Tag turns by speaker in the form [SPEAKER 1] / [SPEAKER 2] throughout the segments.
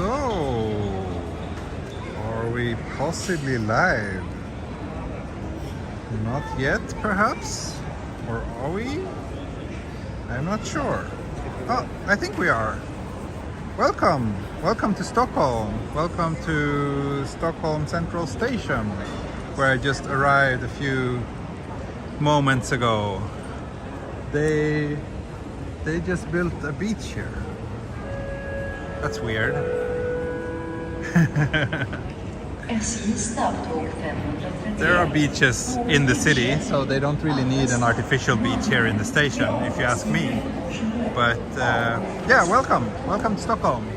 [SPEAKER 1] So, are we possibly live? Not yet, perhaps? Or are we? I'm not sure. Oh, I think we are. Welcome! Welcome to Stockholm. Welcome to Stockholm Central Station, where I just arrived a few moments ago. They just built a beach here. That's weird. There are beaches in the city, so they don't really need an artificial beach here in the station, if you ask me. But yeah, welcome to Stockholm.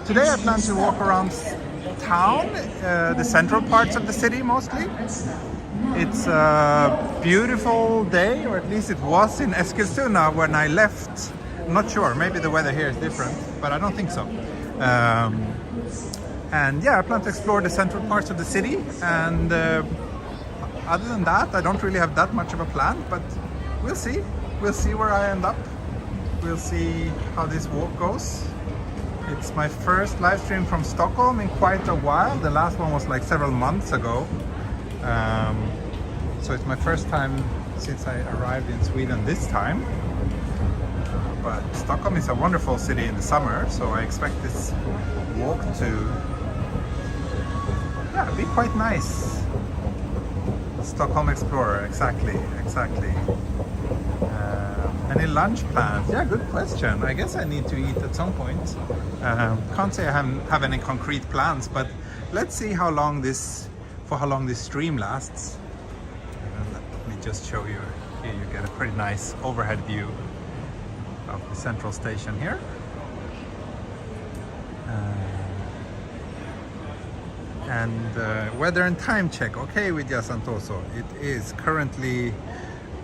[SPEAKER 1] Today I plan to walk around town, the central parts of the city mostly. It's a beautiful day, or at least it was in Eskilstuna when I left. I'm not sure, maybe the weather here is different, but I don't think so. And yeah, I plan to explore the central parts of the city, and other than that I don't really have that much of a plan, but we'll see where I end up. We'll see how this walk goes. It's my first live stream from Stockholm in quite a while. The last one was like several months ago, so it's my first time since I arrived in Sweden this time. But Stockholm is a wonderful city in the summer, so I expect this walk to be quite nice. Stockholm Explorer, exactly. Any lunch plans? Yeah, good question. I guess I need to eat at some point. Can't say I have any concrete plans, but let's see how long this stream lasts. Let me just show you. Here you get a pretty nice overhead view of the central station here. And weather and time check. Okay, Vidya Santoso. It is currently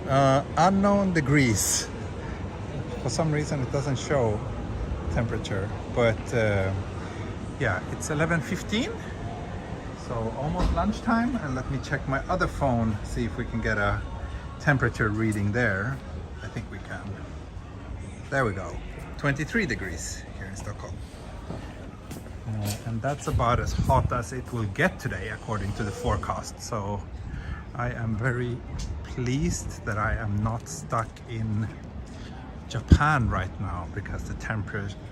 [SPEAKER 1] unknown degrees. For some reason it doesn't show temperature, but yeah, it's 11:15, so almost lunchtime. And let me check my other phone, see if we can get a temperature reading there. I think we can. There we go, 23 degrees here in Stockholm. And that's about as hot as it will get today according to the forecast. So I am very pleased that I am not stuck in Japan right now, because the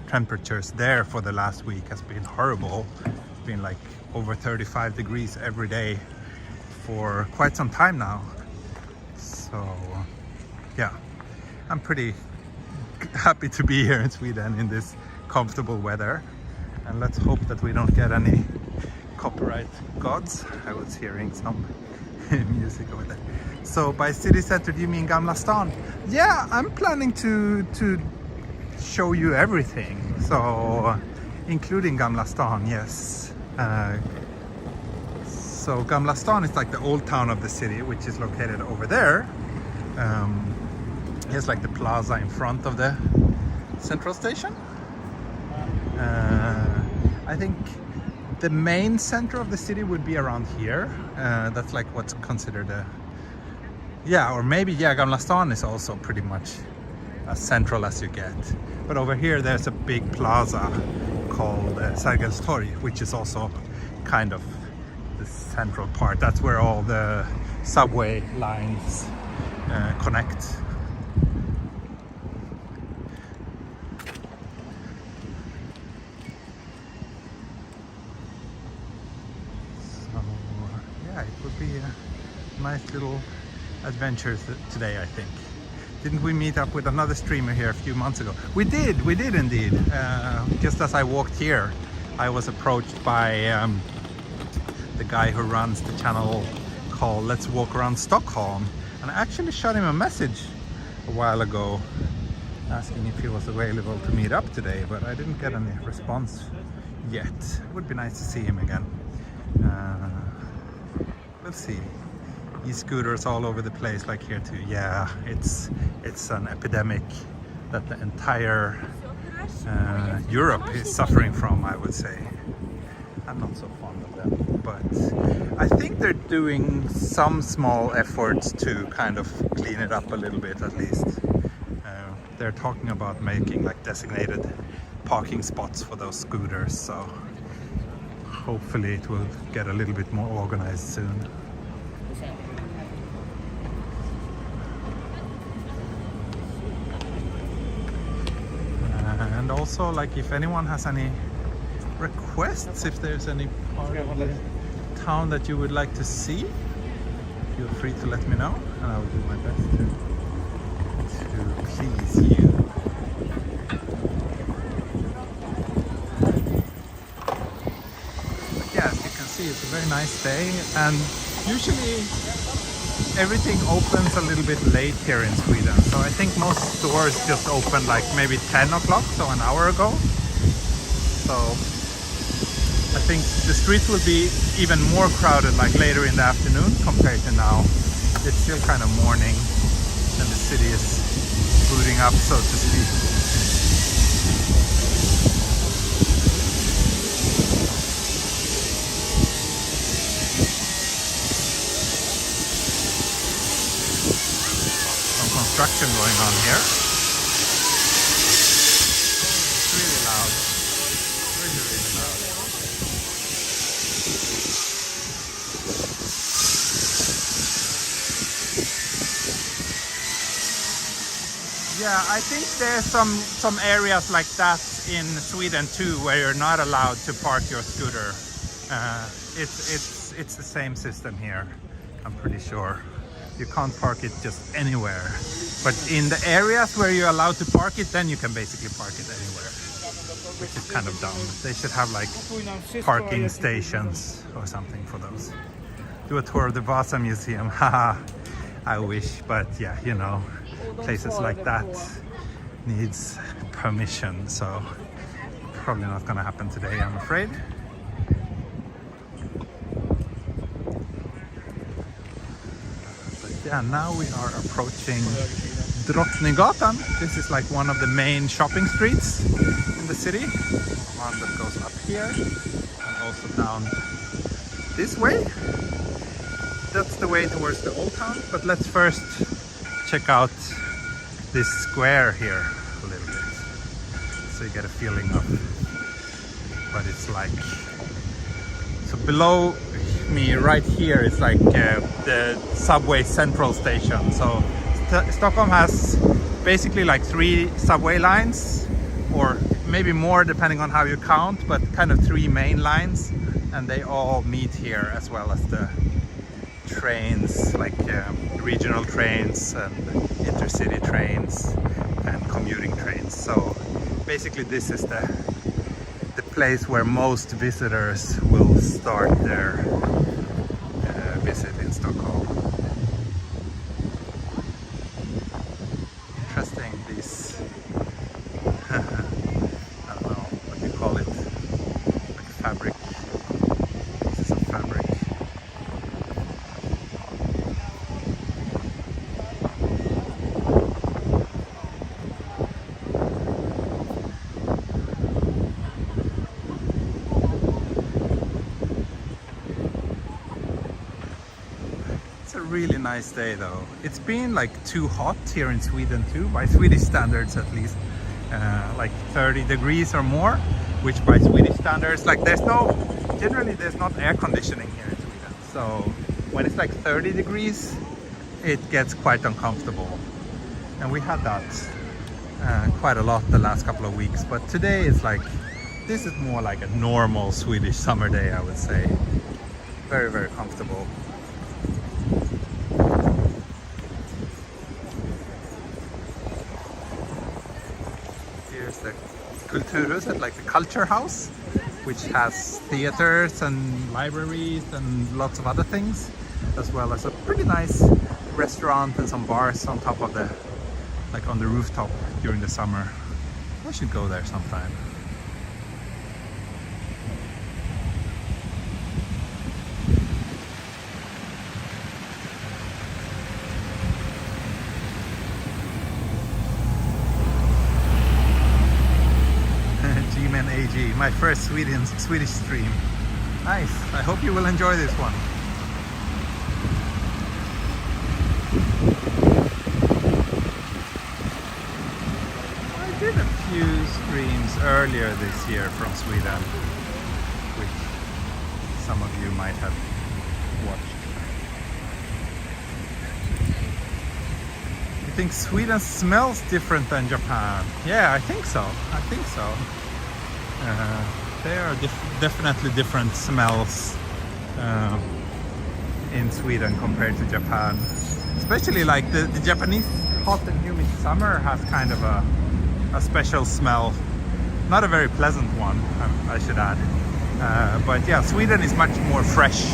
[SPEAKER 1] temperatures there for the last week has been horrible. It's been like over 35 degrees every day for quite some time now. So yeah, I'm pretty happy to be here in Sweden in this comfortable weather, and let's hope that we don't get any copyright gods. I was hearing some music over there. So by city center, do you mean Gamla stan? Yeah, I'm planning to show you everything, so including Gamla stan, yes. So Gamla stan is like the old town of the city, which is located over there. Here's like the plaza in front of the central station. I think the main center of the city would be around here. That's like what's considered a... Yeah, or maybe, yeah, Gamla stan is also pretty much as central as you get. But over here there's a big plaza called Sergels Torg, which is also kind of the central part. That's where all the subway lines connect. So yeah, it would be a nice little adventure today, I think. Didn't we meet up with another streamer here a few months ago? We did indeed. Just as I walked here, I was approached by the guy who runs the channel called Let's Walk Around Stockholm, and I actually shot him a message a while ago asking if he was available to meet up today, but I didn't get any response yet. It would be nice to see him again. We'll see. E-scooters all over the place, like here too. Yeah, it's an epidemic that the entire Europe is suffering from, I would say. I'm not so fond of them, but I think they're doing some small efforts to kind of clean it up a little bit, at least. They're talking about making like designated parking spots for those scooters, so hopefully it will get a little bit more organized soon. And also, like, if anyone has any requests, if there's any part of the town that you would like to see, feel free to let me know, and I will do my best to please you. But yeah, as you can see, it's a very nice day, and usually everything opens a little bit late here in Sweden. So I think most stores just open like maybe 10 o'clock, so an hour ago. So I think the streets will be even more crowded like later in the afternoon compared to now. It's still kind of morning and the city is booting up, so to speak. Construction going on here. It's really loud. Really, really loud. Yeah, I think there's some areas like that in Sweden too, where you're not allowed to park your scooter. It's the same system here, I'm pretty sure. You can't park it just anywhere. But in the areas where you're allowed to park it, then you can basically park it anywhere, which is kind of dumb. They should have like parking stations or something for those. Do a tour of the Vasa Museum. Haha, I wish, but yeah, you know, places like that needs permission, so probably not gonna happen today, I'm afraid. Yeah, now we are approaching Drottninggatan. This is like one of the main shopping streets in the city. One that goes up here and also down this way. That's the way towards the old town. But let's first check out this square here a little bit, so you get a feeling of what it's like. So below me right here is like the subway central station. So Stockholm has basically like 3 subway lines, or maybe more depending on how you count, but kind of 3 main lines, and they all meet here, as well as the trains, like regional trains and intercity trains and commuting trains. So basically this is the place where most visitors will start their visit in Stockholm. Interesting, these I don't know what you call it, like fabric, pieces of fabric. Really nice day though. It's been like too hot here in Sweden too, by Swedish standards at least, like 30 degrees or more, which by Swedish standards, like generally there's not air conditioning here in Sweden, so when it's like 30 degrees it gets quite uncomfortable, and we had that quite a lot the last couple of weeks. But today is like, this is more like a normal Swedish summer day, I would say. Very, very comfortable. Here's the Kulturhuset, like the culture house, which has theaters and libraries and lots of other things, as well as a pretty nice restaurant and some bars on top of the, like on the rooftop during the summer. I should go there sometime. AG, my first Swedish stream. Nice. I hope you will enjoy this one. I didn't. few streams earlier this year from Sweden, which some of you might have watched. You think Sweden smells different than Japan? Yeah, I think so. I think so. There are definitely different smells in Sweden compared to Japan. Especially like the Japanese hot and humid summer has kind of a special smell. Not a very pleasant one, I should add. But yeah, Sweden is much more fresh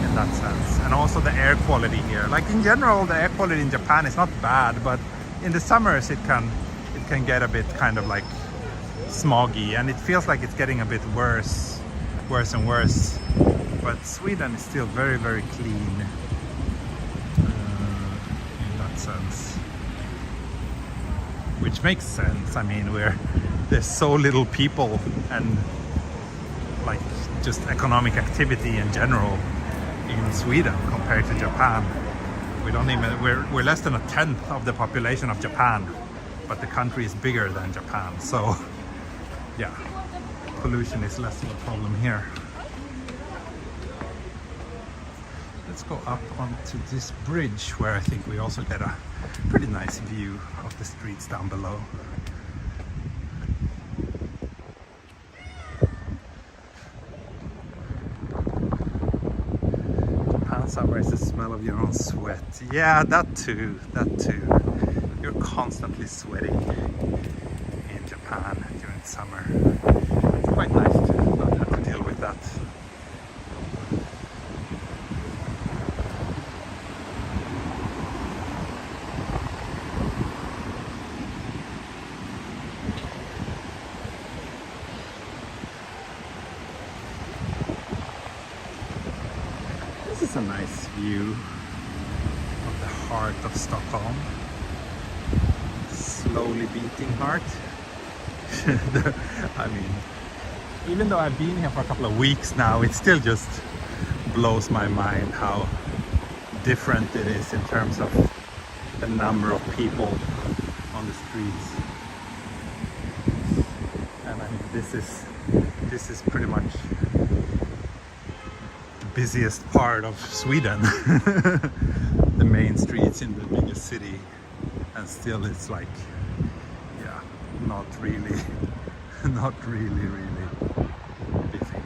[SPEAKER 1] in that sense. And also the air quality here. Like in general, the air quality in Japan is not bad, but in the summers it can get a bit kind of like smoggy, and it feels like it's getting a bit worse and worse. But Sweden is still very, very clean in that sense. Which makes sense. I mean, there's so little people and like just economic activity in general in Sweden compared to Japan. We're less than a tenth of the population of Japan, but the country is bigger than Japan. So yeah, pollution is less of a problem here. Let's go up onto this bridge where I think we also get a pretty nice view of the streets down below. Japan summer is the smell of your own sweat. Yeah, that too, that too. You're constantly sweating in Japan during summer. It's quite nice to not have to deal with that. This is a nice view of the heart of Stockholm. Slowly beating heart. I mean, even though I've been here for a couple of weeks now, it still just blows my mind how different it is in terms of the number of people on the streets. And I mean, this is pretty much busiest part of Sweden. The main streets in the biggest city, and still it's like, yeah, not really busy.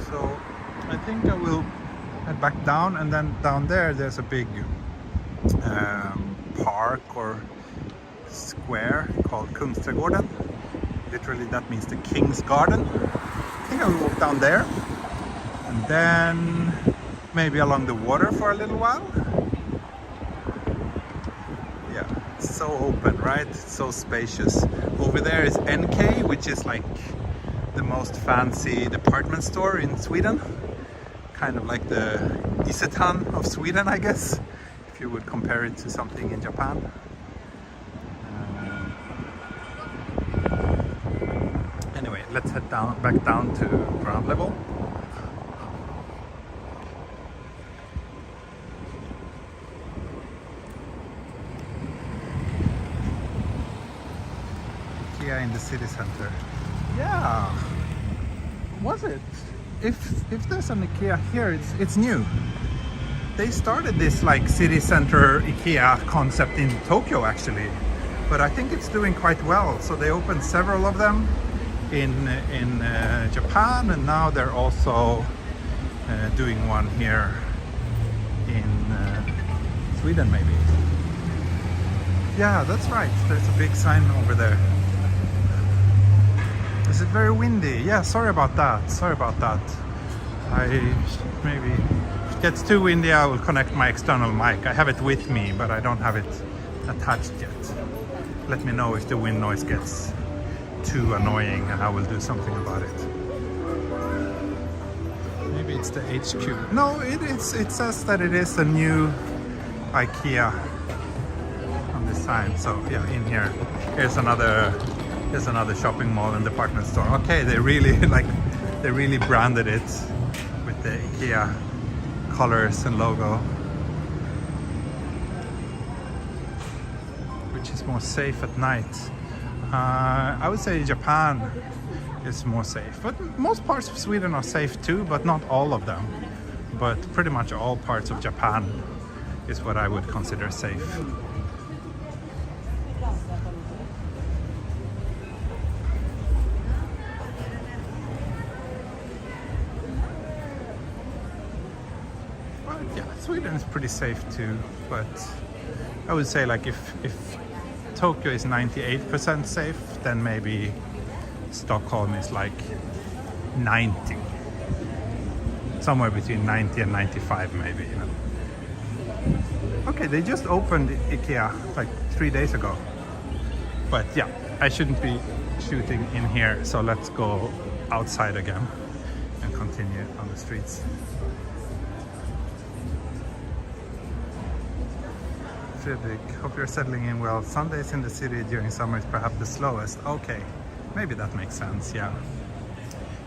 [SPEAKER 1] So I think I will head back down, and then down there's a big park or square called Kungsträdgården. Literally that means the King's Garden. I think I will walk down there and then maybe along the water for a little while. Yeah, it's so open, right? It's so spacious. Over there is NK, which is like the most fancy department store in Sweden. Kind of like the Isetan of Sweden, I guess, if you would compare it to something in Japan. Anyway, let's head back down to ground level. IKEA in the city center. Yeah, was it? If there's an IKEA here, it's new. They started this like city center IKEA concept in Tokyo actually, but I think it's doing quite well. So they opened several of them in Japan, and now they're also doing one here in Sweden maybe. Yeah, that's right. There's a big sign over there. Is it very windy? Yeah, sorry about that. Maybe if it gets too windy, I will connect my external mic. I have it with me, but I don't have it attached yet. Let me know if the wind noise gets too annoying, and I will do something about it. Maybe it's the HQ. No, it says that it is a new IKEA on this sign. So yeah, in here, here's another shopping mall and department store. Okay, they really like They really branded it with the IKEA colors and logo. Which is more safe at night? I would say Japan is more safe, but most parts of Sweden are safe too, but not all of them. But pretty much all parts of Japan is what I would consider safe. But yeah, Sweden is pretty safe too, but I would say like if Tokyo is 98% safe, then maybe Stockholm is like 90. Somewhere between 90 and 95 maybe, you know. Okay, they just opened IKEA like 3 days ago. But yeah, I shouldn't be shooting in here, so let's go outside again and continue on the streets. Fredrik, hope you're settling in well. Sundays in the city during summer is perhaps the slowest. Okay, maybe that makes sense, yeah.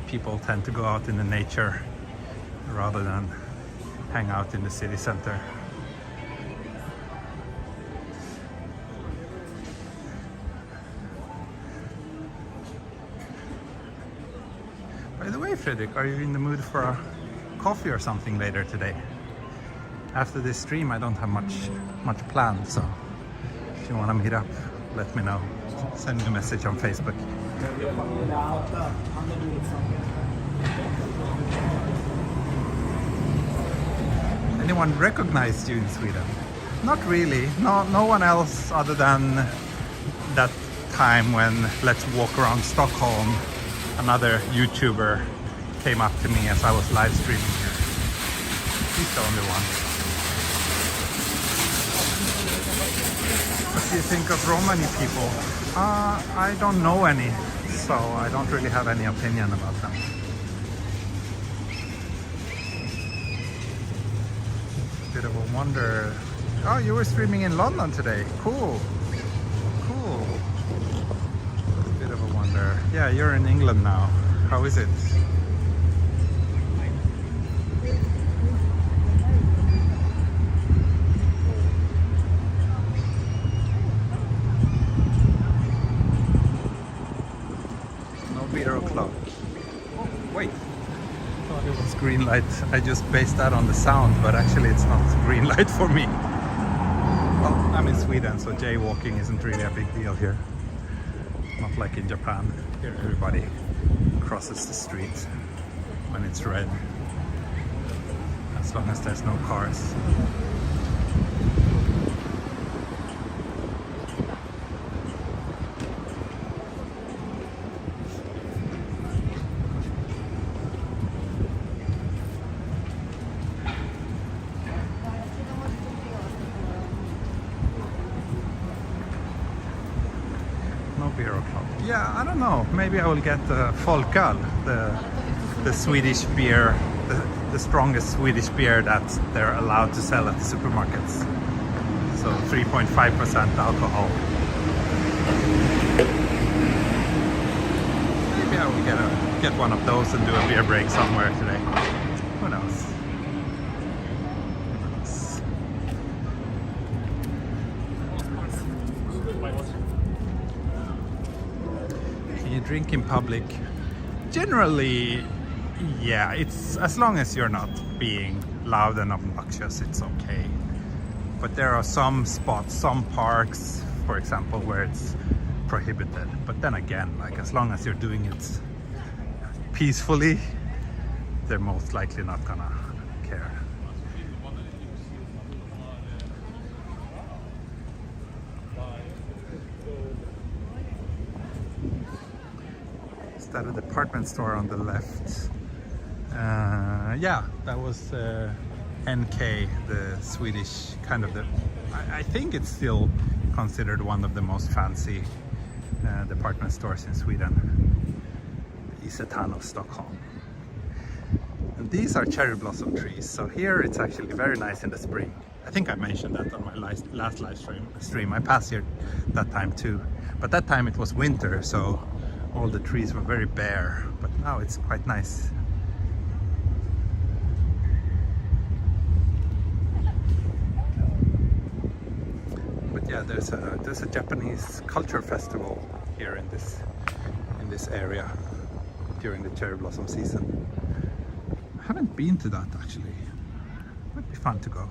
[SPEAKER 1] People tend to go out in the nature rather than hang out in the city center. By the way, Fredrik, are you in the mood for a coffee or something later today? After this stream, I don't have much planned, so if you want to meet up, let me know. Send me a message on Facebook. Anyone recognized you in Sweden? Not really. No one else other than that time when Let's Walk Around Stockholm, another YouTuber came up to me as I was live streaming here. He's the only one. What do you think of Romani people? I don't know any, so I don't really have any opinion about them. Bit of a wonder. Oh, you were streaming in London today. Cool. Cool. Bit of a wonder. Yeah, you're in England now. How is it? No beer o'clock. Oh, wait. Thought it was green light. I just based that on the sound, but actually it's not green light for me. Well, I'm in Sweden, so jaywalking isn't really a big deal here. Not like in Japan. Here everybody crosses the street when it's red, as long as there's no cars. Beer o'clock. Yeah, I don't know. Maybe I will get the Folköl, the Swedish beer, the strongest Swedish beer that they're allowed to sell at the supermarkets. So 3.5% alcohol. Maybe I will get one of those and do a beer break somewhere today. Who knows? Drink in public, generally, yeah, it's as long as you're not being loud and obnoxious, it's okay. But there are some spots, some parks, for example, where it's prohibited. But then again, like, as long as you're doing it peacefully, they're most likely not gonna care. That a department store on the left. Yeah, that was NK, the Swedish kind of I think it's still considered one of the most fancy department stores in Sweden. Isetan of Stockholm. And these are cherry blossom trees, so here it's actually very nice in the spring. I think I mentioned that on my last live stream. I passed here that time too, but that time it was winter, so all the trees were very bare, but now it's quite nice. But yeah, there's a Japanese culture festival here in this area during the cherry blossom season. I haven't been to that actually. Would be fun to go.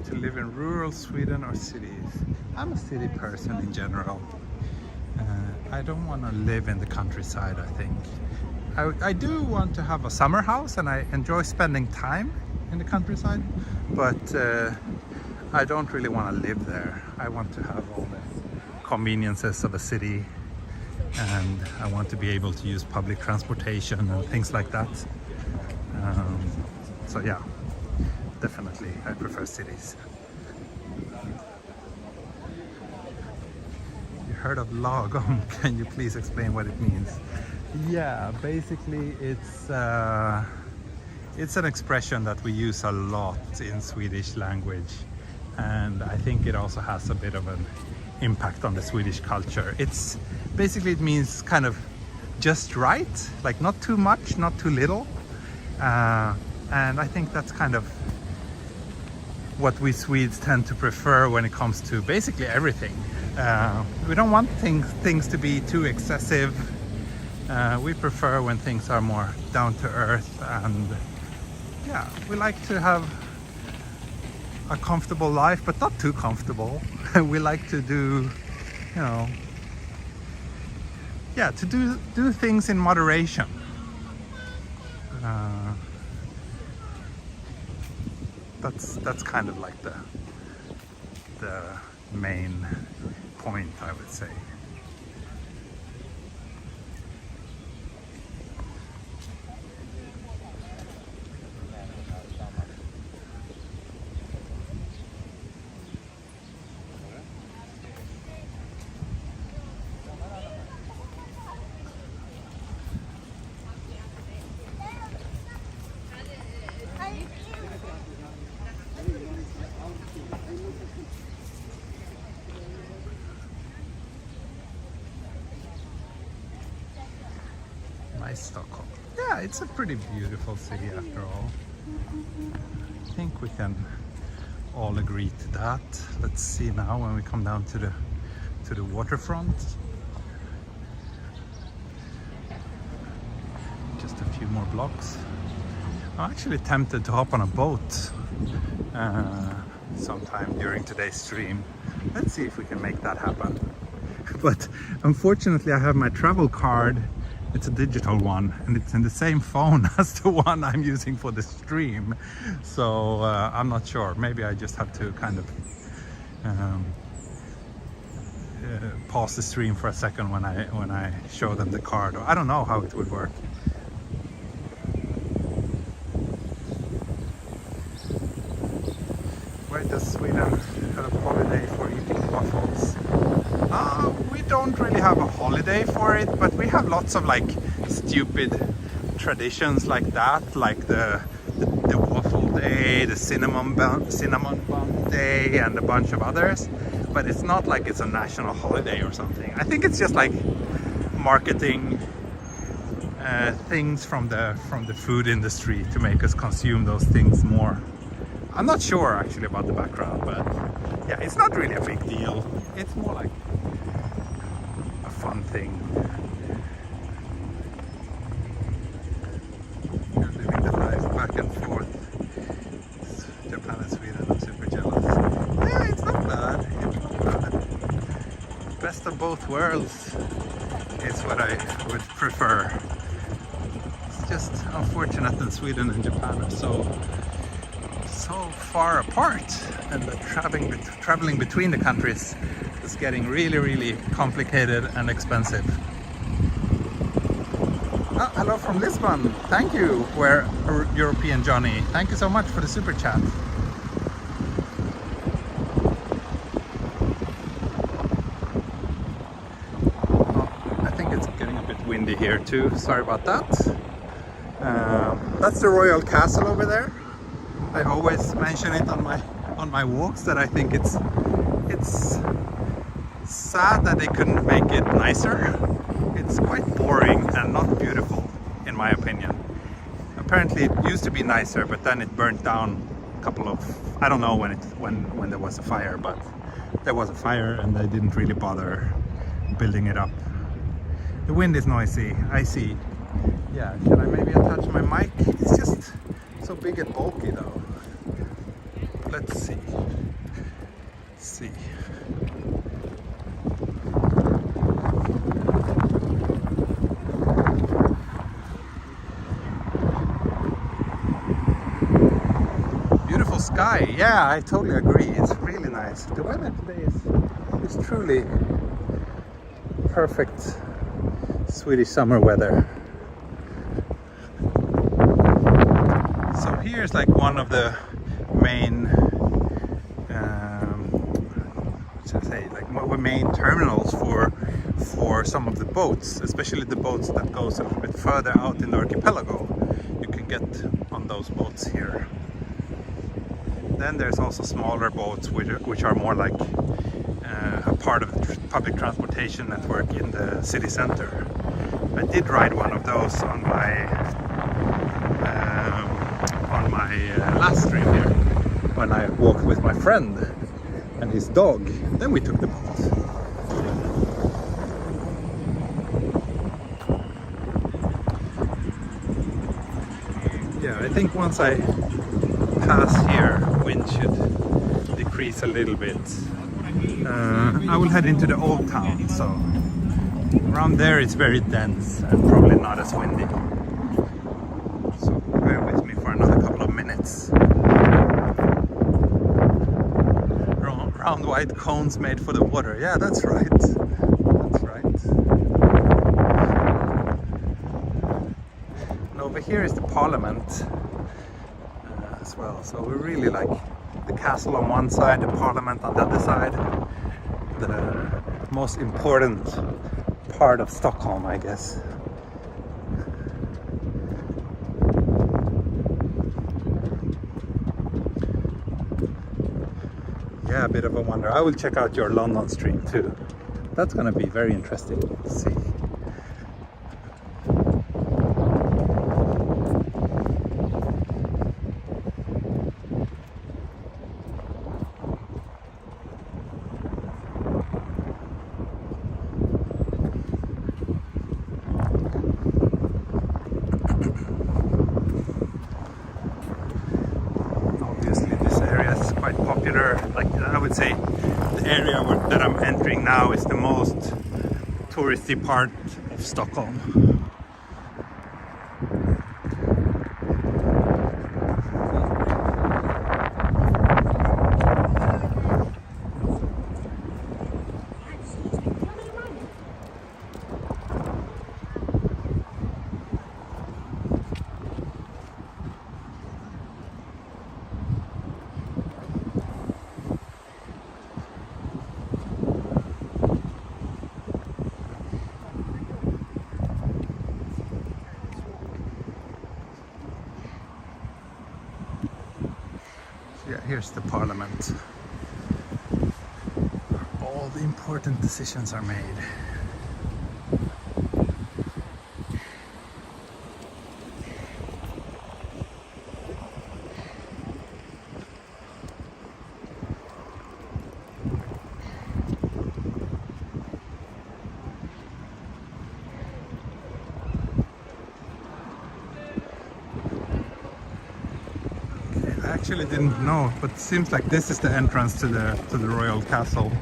[SPEAKER 1] To live in rural Sweden or cities? I'm a city person in general. I don't want to live in the countryside, I think. I do want to have a summer house and I enjoy spending time in the countryside, but I don't really want to live there. I want to have all the conveniences of a city, and I want to be able to use public transportation and things like that. So yeah. Definitely, I prefer cities. You heard of lagom? Can you please explain what it means? Yeah, basically it's an expression that we use a lot in Swedish language, and I think it also has a bit of an impact on the Swedish culture. It's basically, it means kind of just right, like not too much, not too little, and I think that's kind of what we Swedes tend to prefer when it comes to basically everything. We don't want things to be too excessive. We prefer when things are more down to earth, and yeah, we like to have a comfortable life, but not too comfortable. We like to do, you know, yeah, to do things in moderation. That's kind of like the main point, I would say. Nice Stockholm. Yeah, it's a pretty beautiful city after all. I think we can all agree to that. Let's see now when we come down to the waterfront. Just a few more blocks. I'm actually tempted to hop on a boat sometime during today's stream. Let's see if we can make that happen. But unfortunately I have my travel card. It's a digital one and it's in the same phone as the one I'm using for the stream. So I'm not sure. Maybe I just have to kind of pause the stream for a second when I show them the card. Or I don't know how it would work. Where does Sweden have a holiday for eating waffles? We don't really have a holiday for it, but we have lots of like stupid traditions like that, like the waffle day, the cinnamon bun day, and a bunch of others. But it's not like it's a national holiday or something. I think it's just like marketing things from the food industry to make us consume those things more. I'm not sure actually about the background, but yeah, it's not really a big deal. It's more like a fun thing. You're living the life back and forth. Japan and Sweden, I'm super jealous. Yeah, it's not bad. It's not bad. Best of both worlds is what I would prefer. It's just unfortunate that Sweden and Japan are so so far apart, and the traveling between the countries is getting really complicated and expensive. Oh, hello from Lisbon. Thank you, where European Johnny. Thank you so much for the super chat. I think it's getting a bit windy here too. Sorry about that. That's the Royal Castle over there. I always mention it on my walks that I think it's sad that they couldn't make it nicer. It's quite boring and not beautiful, in my opinion. Apparently it used to be nicer, but then it burnt down a couple of, I don't know when there was a fire, but there was a fire and they didn't really bother building it up. The wind is noisy, I see. Yeah, can I maybe attach my mic? It's just so big and bulky though. Let's see. Beautiful sky. Yeah, I totally agree. It's really nice. The weather today is truly perfect Swedish summer weather. So here's like one of the main main terminals for some of the boats, especially the boats that goes a little bit further out in the archipelago. You can get on those boats here. Then there's also smaller boats which are more like a part of the public transportation network in the city center. I did ride one of those on my last stream here when I walked with my friend and his dog. Then we took the boat. Yeah, I think once I pass here, wind should decrease a little bit. I will head into the old town, so around there it's very dense and probably not as windy. So bear with me for another couple of minutes. Round white cones made for the water. Yeah, that's right. That's right. And over here is the Parliament as well. So we really like the castle on one side, the Parliament on the other side. The most important part of Stockholm, I guess. Yeah, a bit of a wonder. I will check out your London stream too. That's gonna be very interesting to see. Like I would say the area that I'm entering now is the most touristy part of Stockholm. Yeah, here's the Parliament. All the important decisions are made. I actually didn't know, but it seems like this is the entrance to the Royal Castle.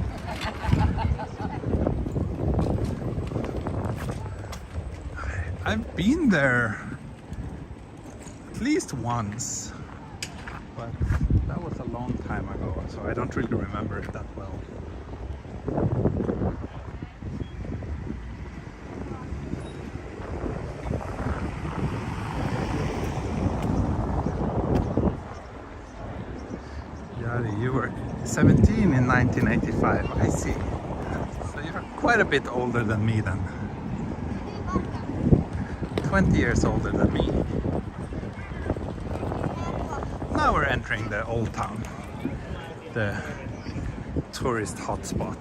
[SPEAKER 1] I've been there at least once, but long time ago, so I don't really remember it that well. Yari, you were 17 in 1985, I see. So you're quite a bit older than me then. 20 years older than me. Now we're entering the old town, the tourist hotspot.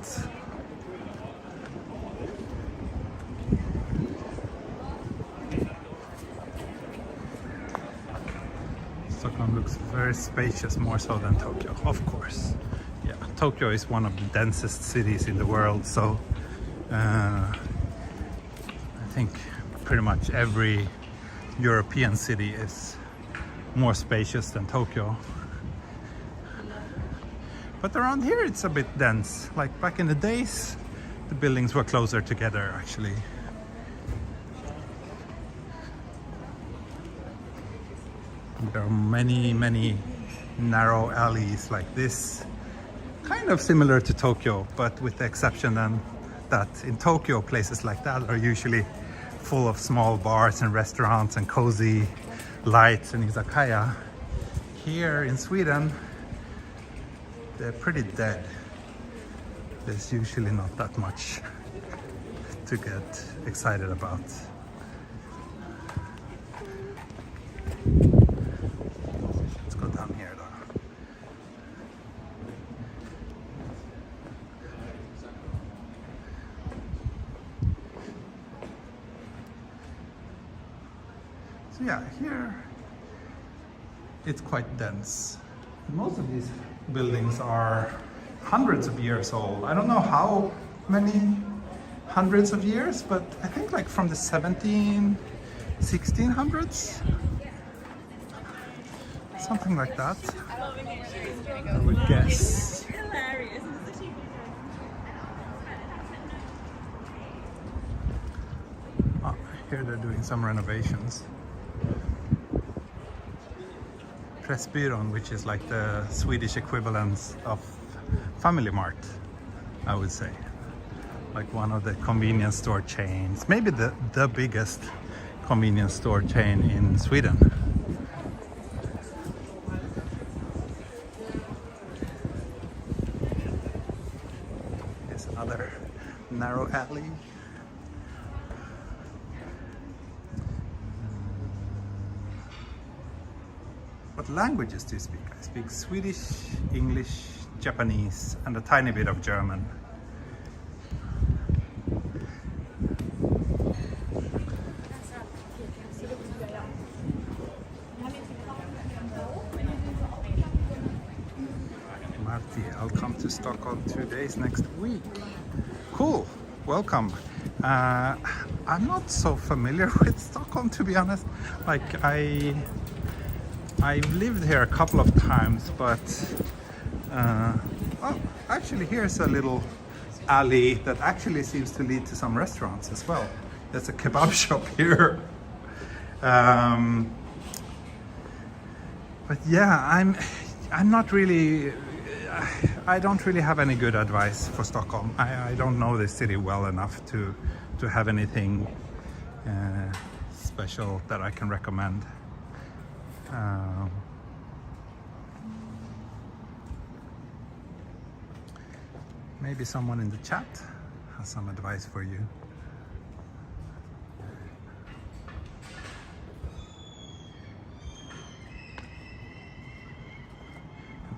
[SPEAKER 1] Stockholm looks very spacious, more so than Tokyo, of course. Yeah, Tokyo is one of the densest cities in the world, so I think pretty much every European city is more spacious than Tokyo. But around here it's a bit dense. Like back in the days, the buildings were closer together actually. There are many narrow alleys like this, kind of similar to Tokyo, but with the exception then that in Tokyo places like that are usually full of small bars and restaurants and cozy lights and izakaya. Here in Sweden, they're pretty dead. There's usually not that much to get excited about. Let's go down here though. So yeah, here it's quite dense. Most of these buildings are hundreds of years old. I don't know how many hundreds of years, but I think like from the 1600s, something like that, I would guess. Oh, here they're doing some renovations. Pressbyrån, which is like the Swedish equivalent of Family Mart, I would say. Like one of the convenience store chains, maybe the biggest convenience store chain in Sweden. Here's another narrow alley. What languages do you speak? I speak Swedish, English, Japanese, and a tiny bit of German. Marty, I'll come to Stockholm 2 days next week. Cool, welcome. I'm not so familiar with Stockholm, to be honest. Like I've lived here a couple of times, but oh, actually here's a little alley that actually seems to lead to some restaurants as well. There's a kebab shop here. But yeah, I'm not really, I don't really have any good advice for Stockholm. I don't know this city well enough to have anything special that I can recommend. Maybe someone in the chat has some advice for you.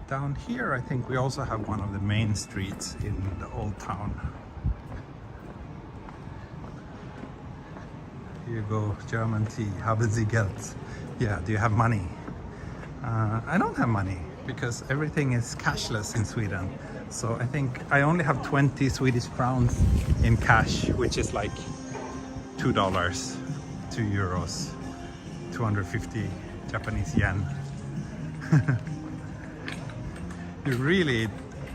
[SPEAKER 1] Down here, I think we also have one of the main streets in the old town. Here you go, German tea. Haben Sie Geld? Yeah, do you have money? I don't have money because everything is cashless in Sweden. So I think I only have 20 Swedish crowns in cash, which is like $2, 2 euros, 250 Japanese yen. You really,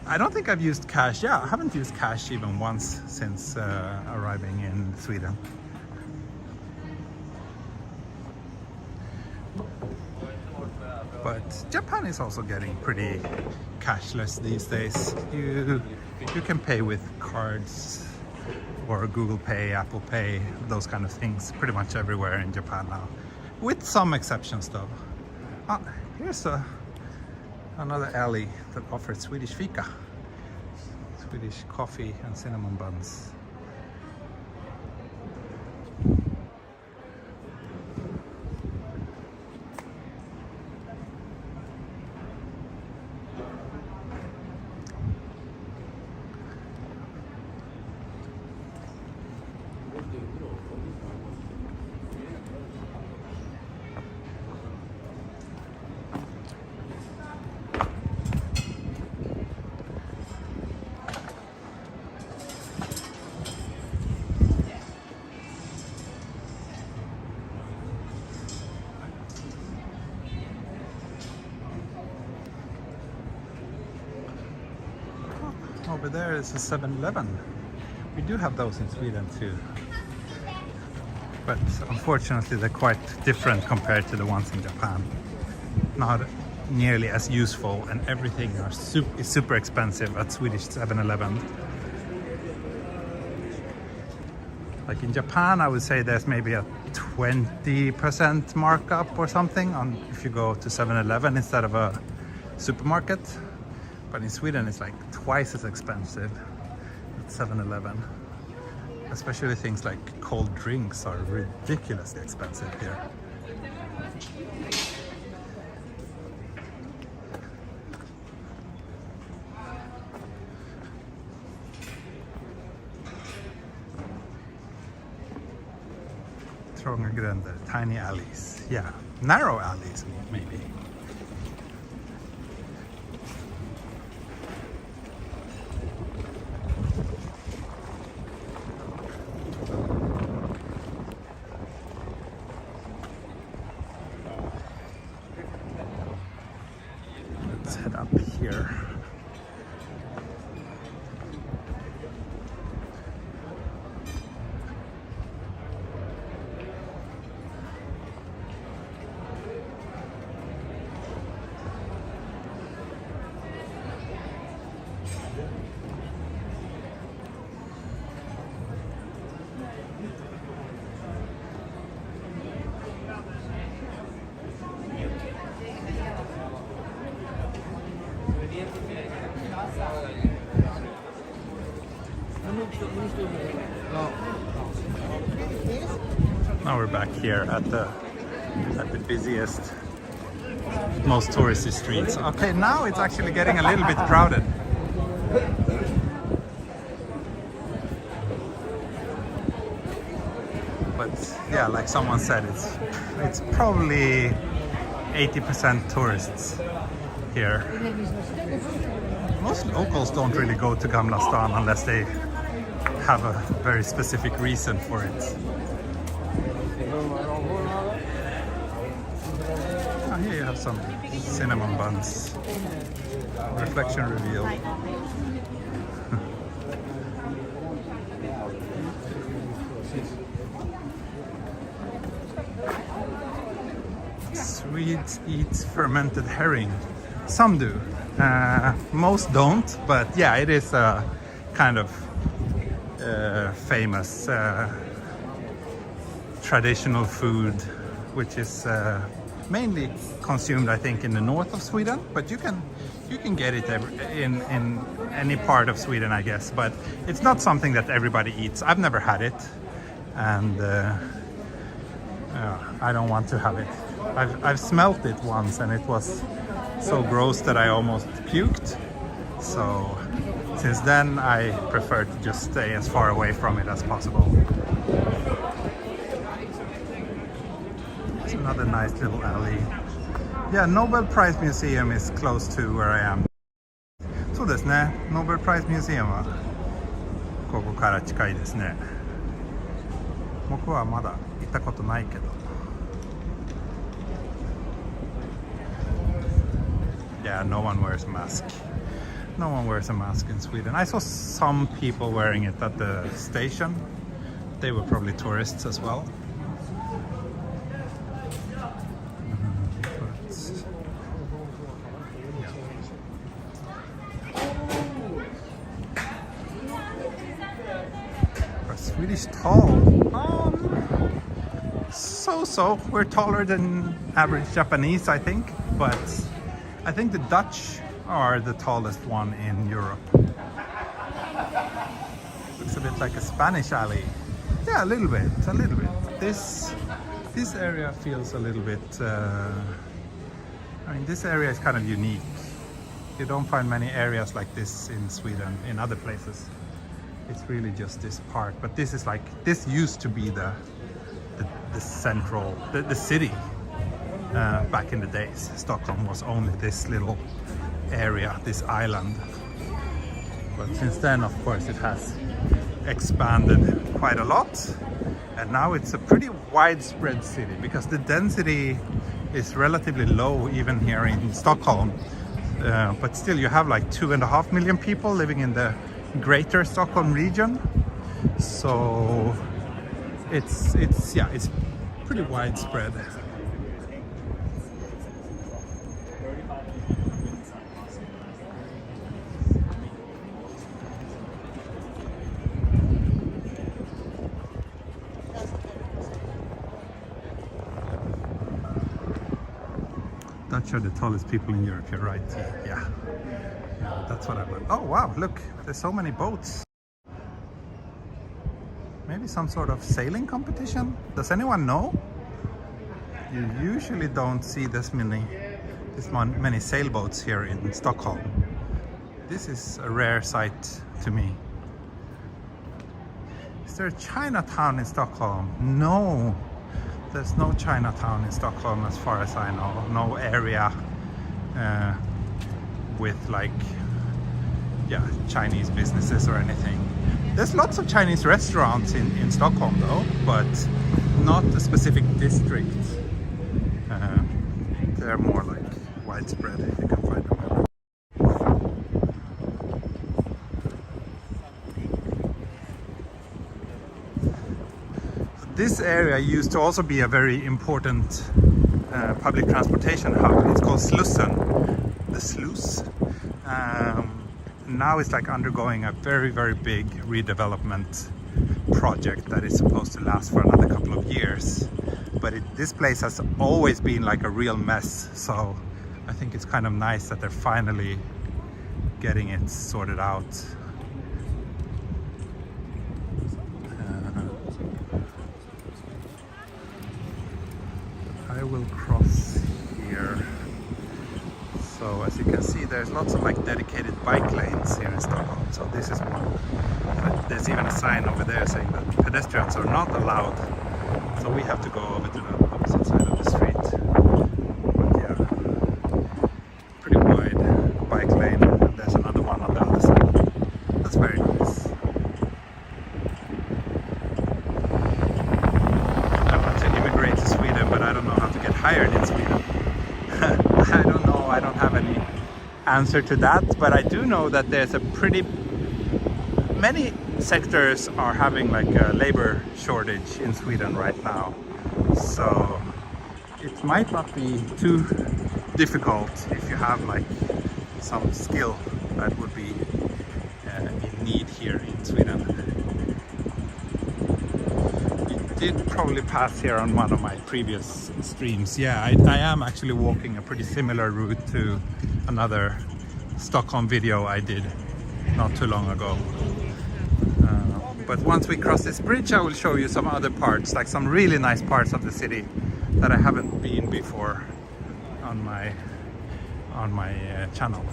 [SPEAKER 1] I don't think I've used cash. Yeah, I haven't used cash even once since arriving in Sweden. But Japan is also getting pretty cashless these days. You can pay with cards or Google Pay, Apple Pay, those kind of things pretty much everywhere in Japan now. With some exceptions though. Here's another alley that offers Swedish fika. Swedish coffee and cinnamon buns. Over there is a 7-Eleven. We do have those in Sweden too. But unfortunately they're quite different compared to the ones in Japan. Not nearly as useful, and everything is super expensive at Swedish 7-Eleven. Like in Japan, I would say there's maybe a 20% markup or something on if you go to 7-Eleven instead of a supermarket. But in Sweden, it's like twice as expensive at 7-Eleven. Especially things like cold drinks are ridiculously expensive here. Trånga gränder, tiny alleys. Yeah, narrow alleys maybe. Let's head up here. Now we're back here at the busiest, most touristy streets. Okay, now it's actually getting a little bit crowded. But yeah, like someone said, it's probably 80% tourists here. Most locals don't really go to Gamla stan unless they have a very specific reason for it. Oh, here you have some cinnamon buns. Reflection reveal. Swedes eat fermented herring. Some do. Most don't, but yeah, it is a kind of famous traditional food, which is mainly consumed, I think, in the north of Sweden. But you can get it in any part of Sweden, I guess. But it's not something that everybody eats. I've never had it, and I don't want to have it. I've smelt it once, and it was so gross that I almost puked. So since then, I prefer to just stay as far away from it as possible. It's another nice little alley. Yeah, Nobel Prize Museum is close to where I am. そうですね。Nobel Prize Museum はここから近いですね。僕はまだ行ったことないけど。Yeah, no one wears a mask. No one wears a mask in Sweden. I saw some people wearing it at the station. They were probably tourists as well. But Swedish tall. So we're taller than average Japanese, I think, but I think the Dutch are the tallest one in Europe. Looks a bit like a Spanish alley. Yeah, a little bit. This area feels a little bit, I mean, this area is kind of unique. You don't find many areas like this in Sweden, in other places. It's really just this part, but this is like, this used to be the central, the city back in the days. Stockholm was only this little area, this island. But since then, of course, it has expanded quite a lot. And now it's a pretty widespread city because the density is relatively low even here in Stockholm. But still you have like 2.5 million people living in the greater Stockholm region. So it's pretty widespread. Dutch are the tallest people in Europe, you're right. Yeah, that's what I want. Oh wow, look, there's so many boats. Maybe some sort of sailing competition? Does anyone know? You usually don't see this many sailboats here in Stockholm. This is a rare sight to me. Is there a Chinatown in Stockholm? No. There's no Chinatown in Stockholm as far as I know. No area with like, yeah, Chinese businesses or anything. There's lots of Chinese restaurants in Stockholm though, but not a specific district. They're more like widespread if you can find them. This area used to also be a very important public transportation hub. It's called Slussen, the Sluss. Now it's like undergoing a very big redevelopment project that is supposed to last for another couple of years. But this place has always been like a real mess. So I think it's kind of nice that they're finally getting it sorted out. I will cross here. So as you can see, there's lots of like dedicated bike lanes here in Stockholm. So this is one. There's even a sign over there saying that pedestrians are not allowed. So we have to go over to the opposite side of the street. But yeah, pretty wide bike lane. And there's another one on the other side. That's very nice. I want to immigrate to Sweden, but I don't know how to get hired in Sweden. I don't know, I don't have any answer to that, but I do know that there's a many sectors are having like a labor shortage in Sweden right now. So it might not be too difficult if you have like some skill that would be in need here in Sweden. Did probably pass here on one of my previous streams. Yeah, I am actually walking a pretty similar route to another Stockholm video I did not too long ago. But once we cross this bridge, I will show you some other parts, like some really nice parts of the city that I haven't been before on my channel.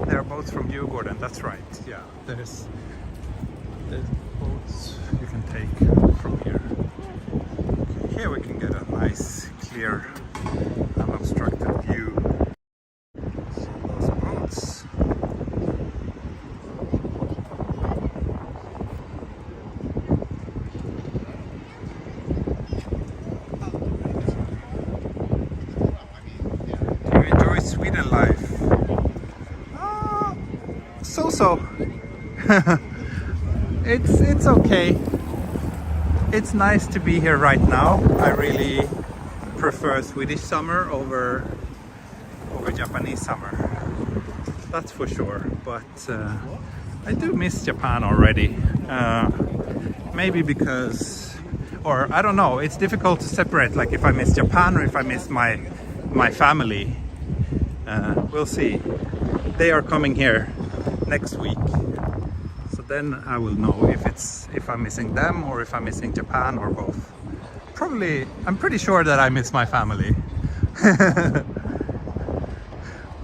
[SPEAKER 1] There are boats from Djurgården, that's right. Yeah, there's boats you can take from here. Here we can get a nice, clear, unobstructed view. See those boats. Do you enjoy Sweden life? So. It's okay. It's nice to be here right now. I really prefer Swedish summer over Japanese summer. That's for sure. But I do miss Japan already. Maybe because, or I don't know, it's difficult to separate, like if I miss Japan or if I miss my family. We'll see. They are coming here next week, so then I will know if I'm missing them or if I'm missing Japan or both. Probably, I'm pretty sure that I miss my family.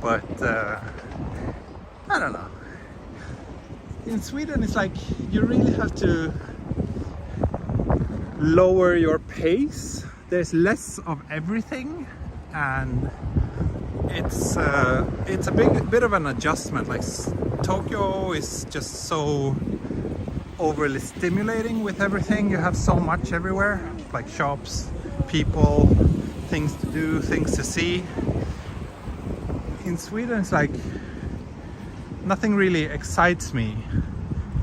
[SPEAKER 1] But I don't know. In Sweden, it's like you really have to lower your pace. There's less of everything, and it's a bit of an adjustment. Like Tokyo is just so overly stimulating with everything. You have so much everywhere, like shops, people, things to do, things to see. In Sweden, it's like nothing really excites me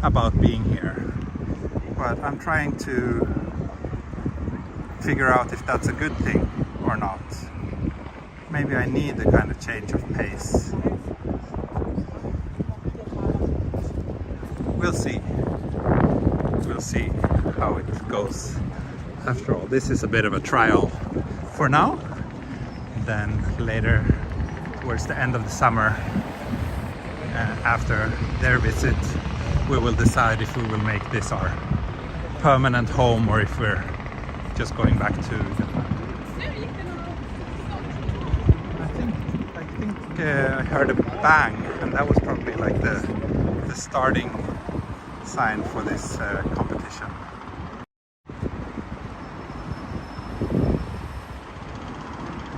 [SPEAKER 1] about being here, but I'm trying to figure out if that's a good thing or not. Maybe I need a kind of change of pace. We'll see. We'll see how it goes. After all, this is a bit of a trial for now. Then later, towards the end of the summer, after their visit, we will decide if we will make this our permanent home or if we're just going back to Japan. I heard a bang, and that was probably like the starting sign for this competition.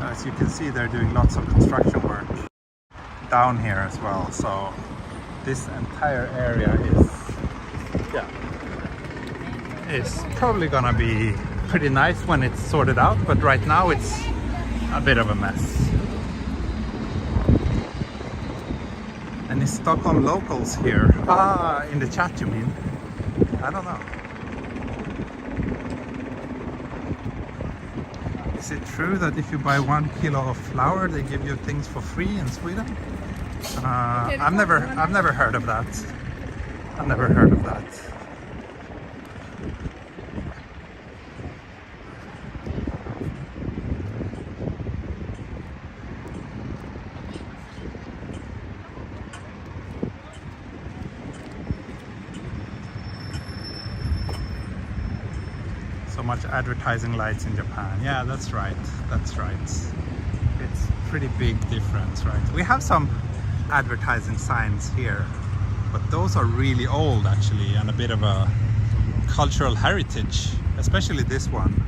[SPEAKER 1] As you can see, they're doing lots of construction work down here as well, so this entire area is probably gonna be pretty nice when it's sorted out, but right now it's a bit of a mess. Any Stockholm locals here? In the chat you mean? I don't know. Is it true that if you buy 1 kilo of flour they give you things for free in Sweden? I've never heard of that. I've never heard of that. So much advertising lights in Japan. Yeah, that's right. That's right. It's pretty big difference, right? We have some advertising signs here, but those are really old actually, and a bit of a cultural heritage, especially this one.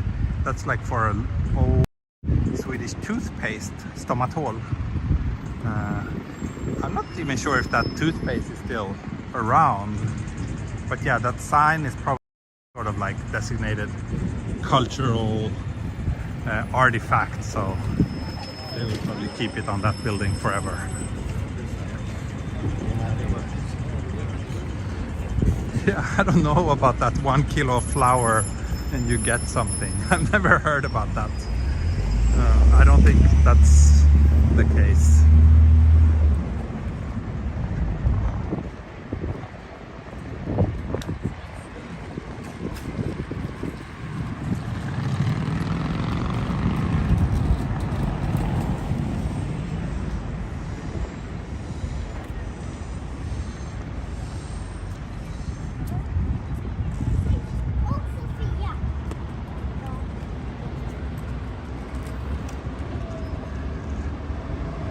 [SPEAKER 1] That's like for an old Swedish toothpaste, Stomatol. I'm not even sure if that toothpaste is still around, but yeah, that sign is probably sort of like designated cultural artifact, so they will probably keep it on that building forever. Yeah, I don't know about that 1 kilo of flour and you get something. I've never heard about that. I don't think that's the case.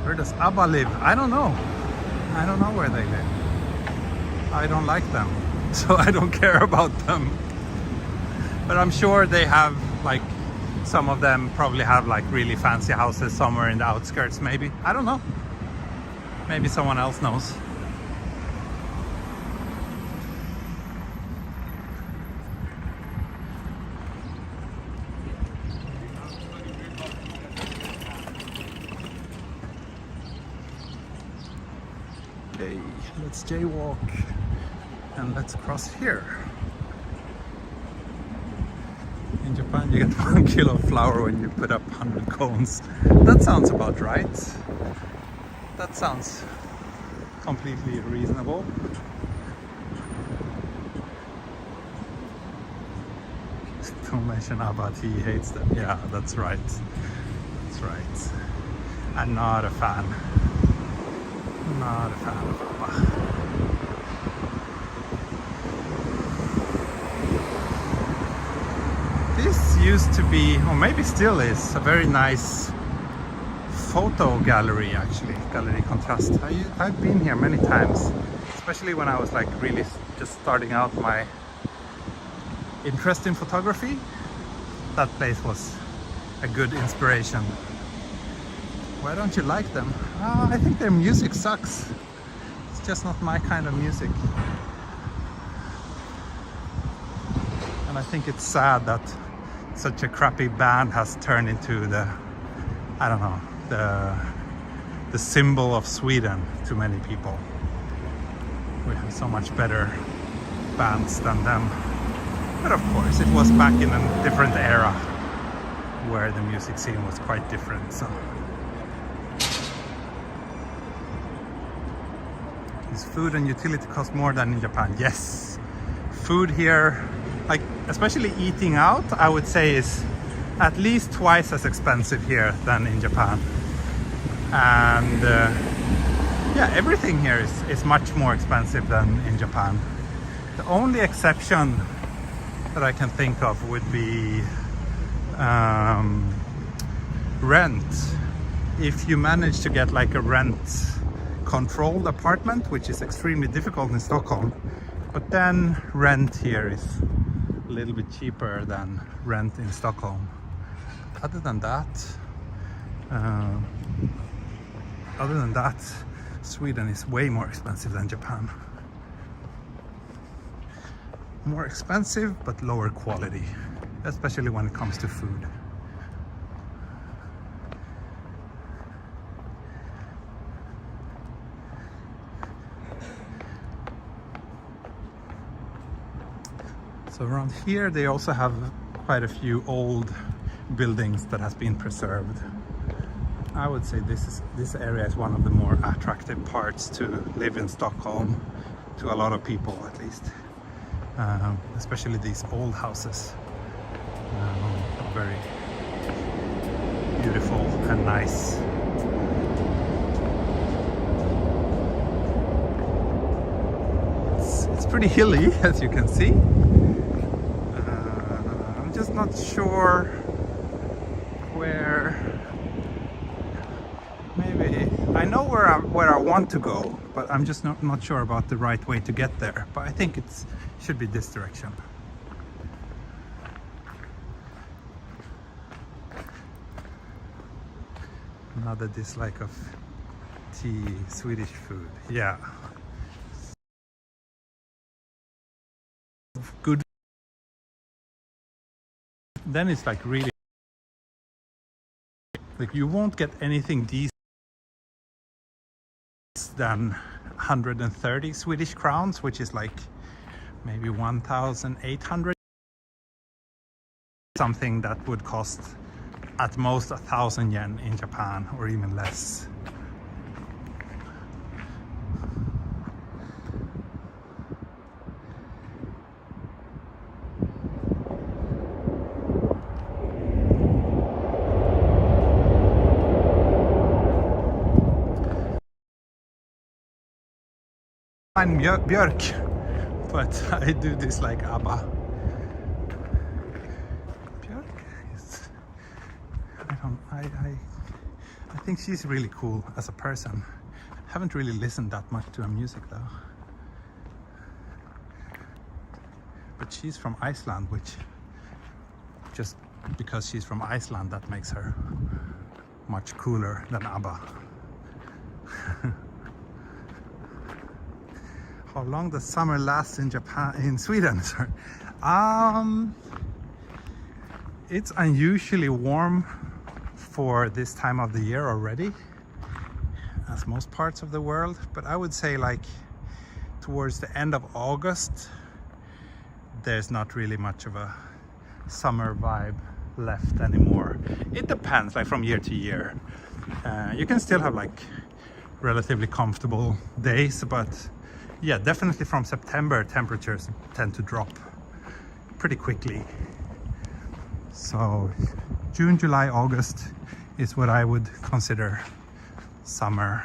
[SPEAKER 1] Where does Abba live? I don't know. I don't know where they live. I don't like them, so I don't care about them. But I'm sure they have, like, some of them probably have like really fancy houses somewhere in the outskirts, maybe. I don't know. Maybe someone else knows. Okay, let's jaywalk and let's cross here. In Japan you get 1 kilo of flour when you put up 100 cones. That sounds about right. That sounds completely reasonable. Don't mention ABBA, he hates them. Yeah, that's right. That's right. I'm not a fan. Not a fan of ABBA. This used to be, or maybe still is, a very nice photo gallery actually, Gallery Contrast. I've been here many times, especially when I was like really just starting out my interest in photography. That place was a good inspiration. Why don't you like them? I think their music sucks. It's just not my kind of music. And I think it's sad that such a crappy band has turned into the, I don't know, the symbol of Sweden to many people. We have so much better bands than them. But of course, it was back in a different era where the music scene was quite different. So, is food and utility cost more than in Japan? Yes. Food here, like especially eating out, I would say is at least twice as expensive here than in Japan. And yeah, everything here is much more expensive than in Japan. The only exception that I can think of would be rent. If you manage to get like a rent controlled apartment, which is extremely difficult in Stockholm, but then rent here is a little bit cheaper than rent in Stockholm. Other than that, Sweden is way more expensive than Japan. More expensive but lower quality, especially when it comes to food. So around here they also have quite a few old buildings that has been preserved. I would say this area is one of the more attractive parts to live in Stockholm, to a lot of people at least. Especially these old houses, very beautiful and nice. It's pretty hilly, as you can see. I'm just not sure where. Maybe I know where I want to go, but I'm just not sure about the right way to get there. But I think it should be this direction. Another dislike of tea, Swedish food. Yeah. Good. Then it's like really, like you won't get anything decent than 130 Swedish crowns, which is like maybe 1,800. Something that would cost at most 1,000 yen in Japan, or even less. I'm Björk, but I do dislike ABBA. Björk is, I think she's really cool as a person. Haven't really listened that much to her music though. But she's from Iceland, which just because she's from Iceland, that makes her much cooler than ABBA. How long does summer last in Sweden? Sorry. It's unusually warm for this time of the year already, as most parts of the world, but I would say like towards the end of August there's not really much of a summer vibe left anymore. It depends, like from year to year. You can still have like relatively comfortable days, but yeah, definitely from September temperatures tend to drop pretty quickly. So June, July, August is what I would consider summer,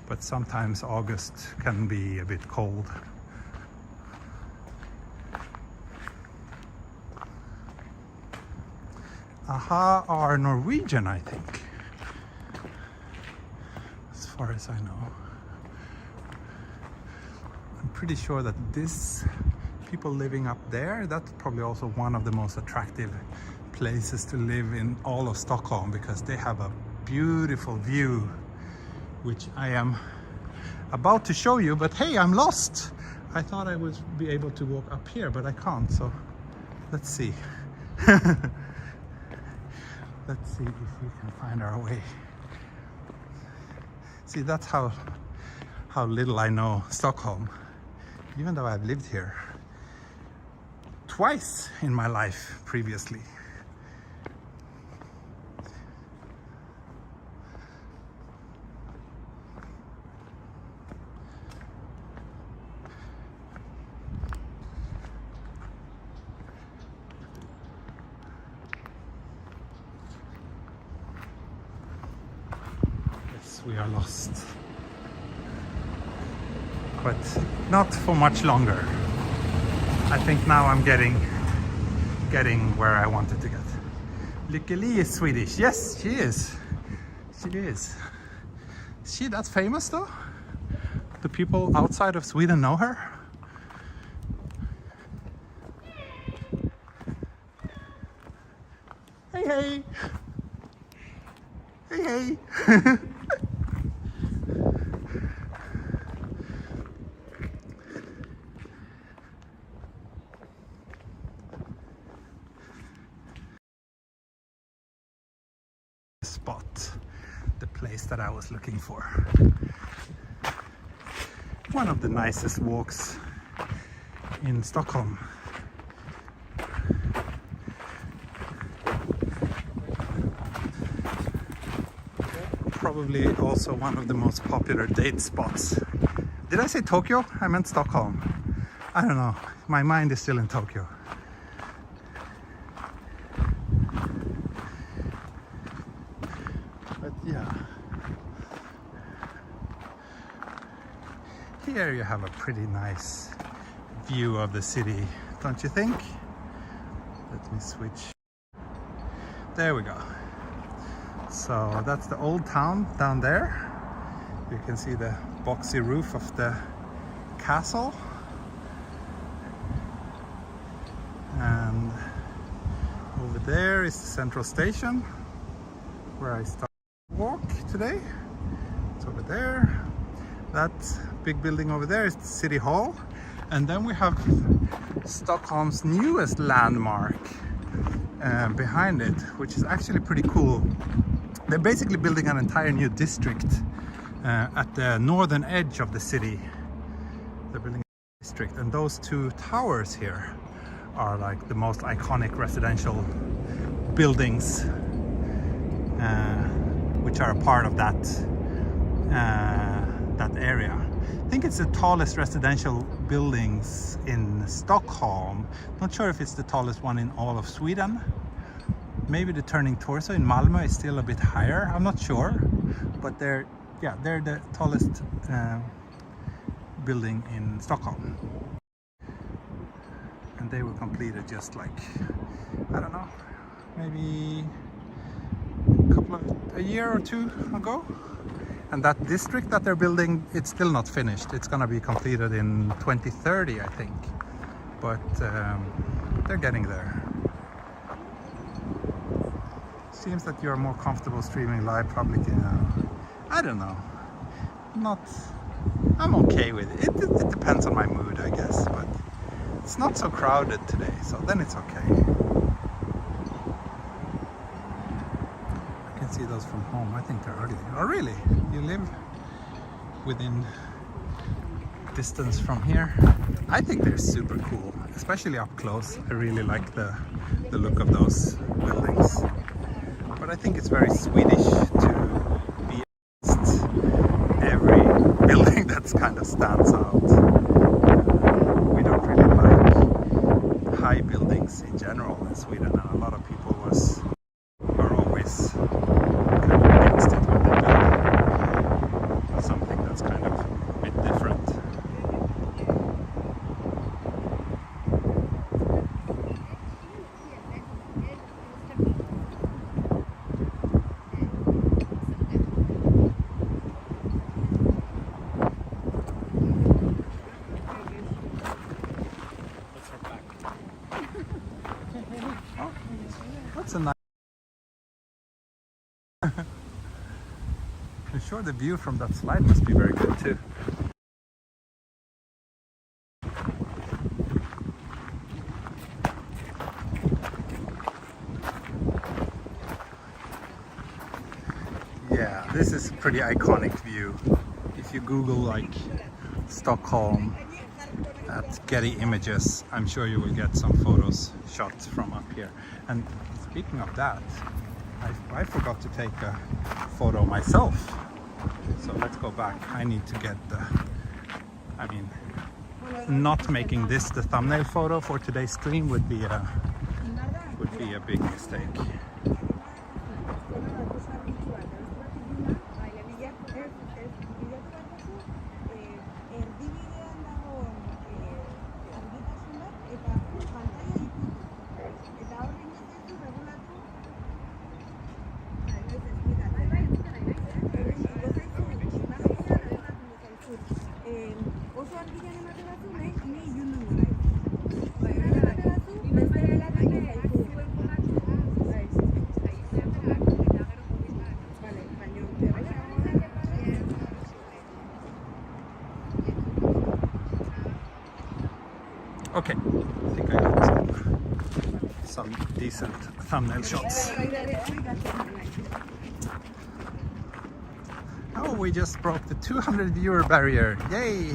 [SPEAKER 1] but sometimes August can be a bit cold. Aha are Norwegian, I think, as far as I know. I'm pretty sure that this people living up there, that's probably also one of the most attractive places to live in all of Stockholm, because they have a beautiful view, which I am about to show you. But hey, I'm lost. I thought I would be able to walk up here, but I can't, so let's see. Let's see if we can find our way. See, that's how little I know Stockholm, even though I've lived here twice in my life previously. We are lost, but not for much longer. I think now I'm getting where I wanted to get. Lykkeli is Swedish. Yes, she is. She is. Is she that famous though? Do people outside of Sweden know her? Hey, hey. Hey, hey. Spot, the place that I was looking for. One of the nicest walks in Stockholm. Probably also one of the most popular date spots. Did I say Tokyo? I meant Stockholm. I don't know. My mind is still in Tokyo. But yeah. Here you have a pretty nice view of the city, don't you think? Let me switch. There we go. So that's the old town down there. You can see the boxy roof of the castle. And over there is the central station where I started to walk today. It's over there. That big building over there is the city hall. And then we have Stockholm's newest landmark behind it, which is actually pretty cool. They're basically building an entire new district at the northern edge of the city. They're building a district, and those two towers here are like the most iconic residential buildings which are a part of that area. I think it's the tallest residential buildings in Stockholm. Not sure if it's the tallest one in all of Sweden. Maybe the Turning Torso in Malmö is still a bit higher. I'm not sure, but they're the tallest building in Stockholm. And they were completed just like, I don't know, maybe a year or two ago. And that district that they're building, it's still not finished. It's gonna be completed in 2030, I think. But they're getting there. Seems that you're more comfortable streaming live publicly now. I don't know. I'm okay with it. It depends on my mood, I guess, but it's not so crowded today, so then it's okay. I can see those from home. I think they're ugly. Oh really? You live within distance from here? I think they're super cool, especially up close. I really like the look of those buildings. But I think it's very Swedish to be against every building that kind of stands out. We don't really like high buildings in general in Sweden, and a lot of people That's a nice. I'm sure the view from that slide must be very good too. Yeah, this is a pretty iconic view. If you Google like Stockholm at Getty Images, I'm sure you will get some photos shot from up here. And speaking of that, I forgot to take a photo myself. So let's go back. I need to get the, I mean, not making this the thumbnail photo for today's stream would be a big mistake. Okay, I think I got some decent thumbnail shots. Oh, we just broke the 200 viewer barrier, yay!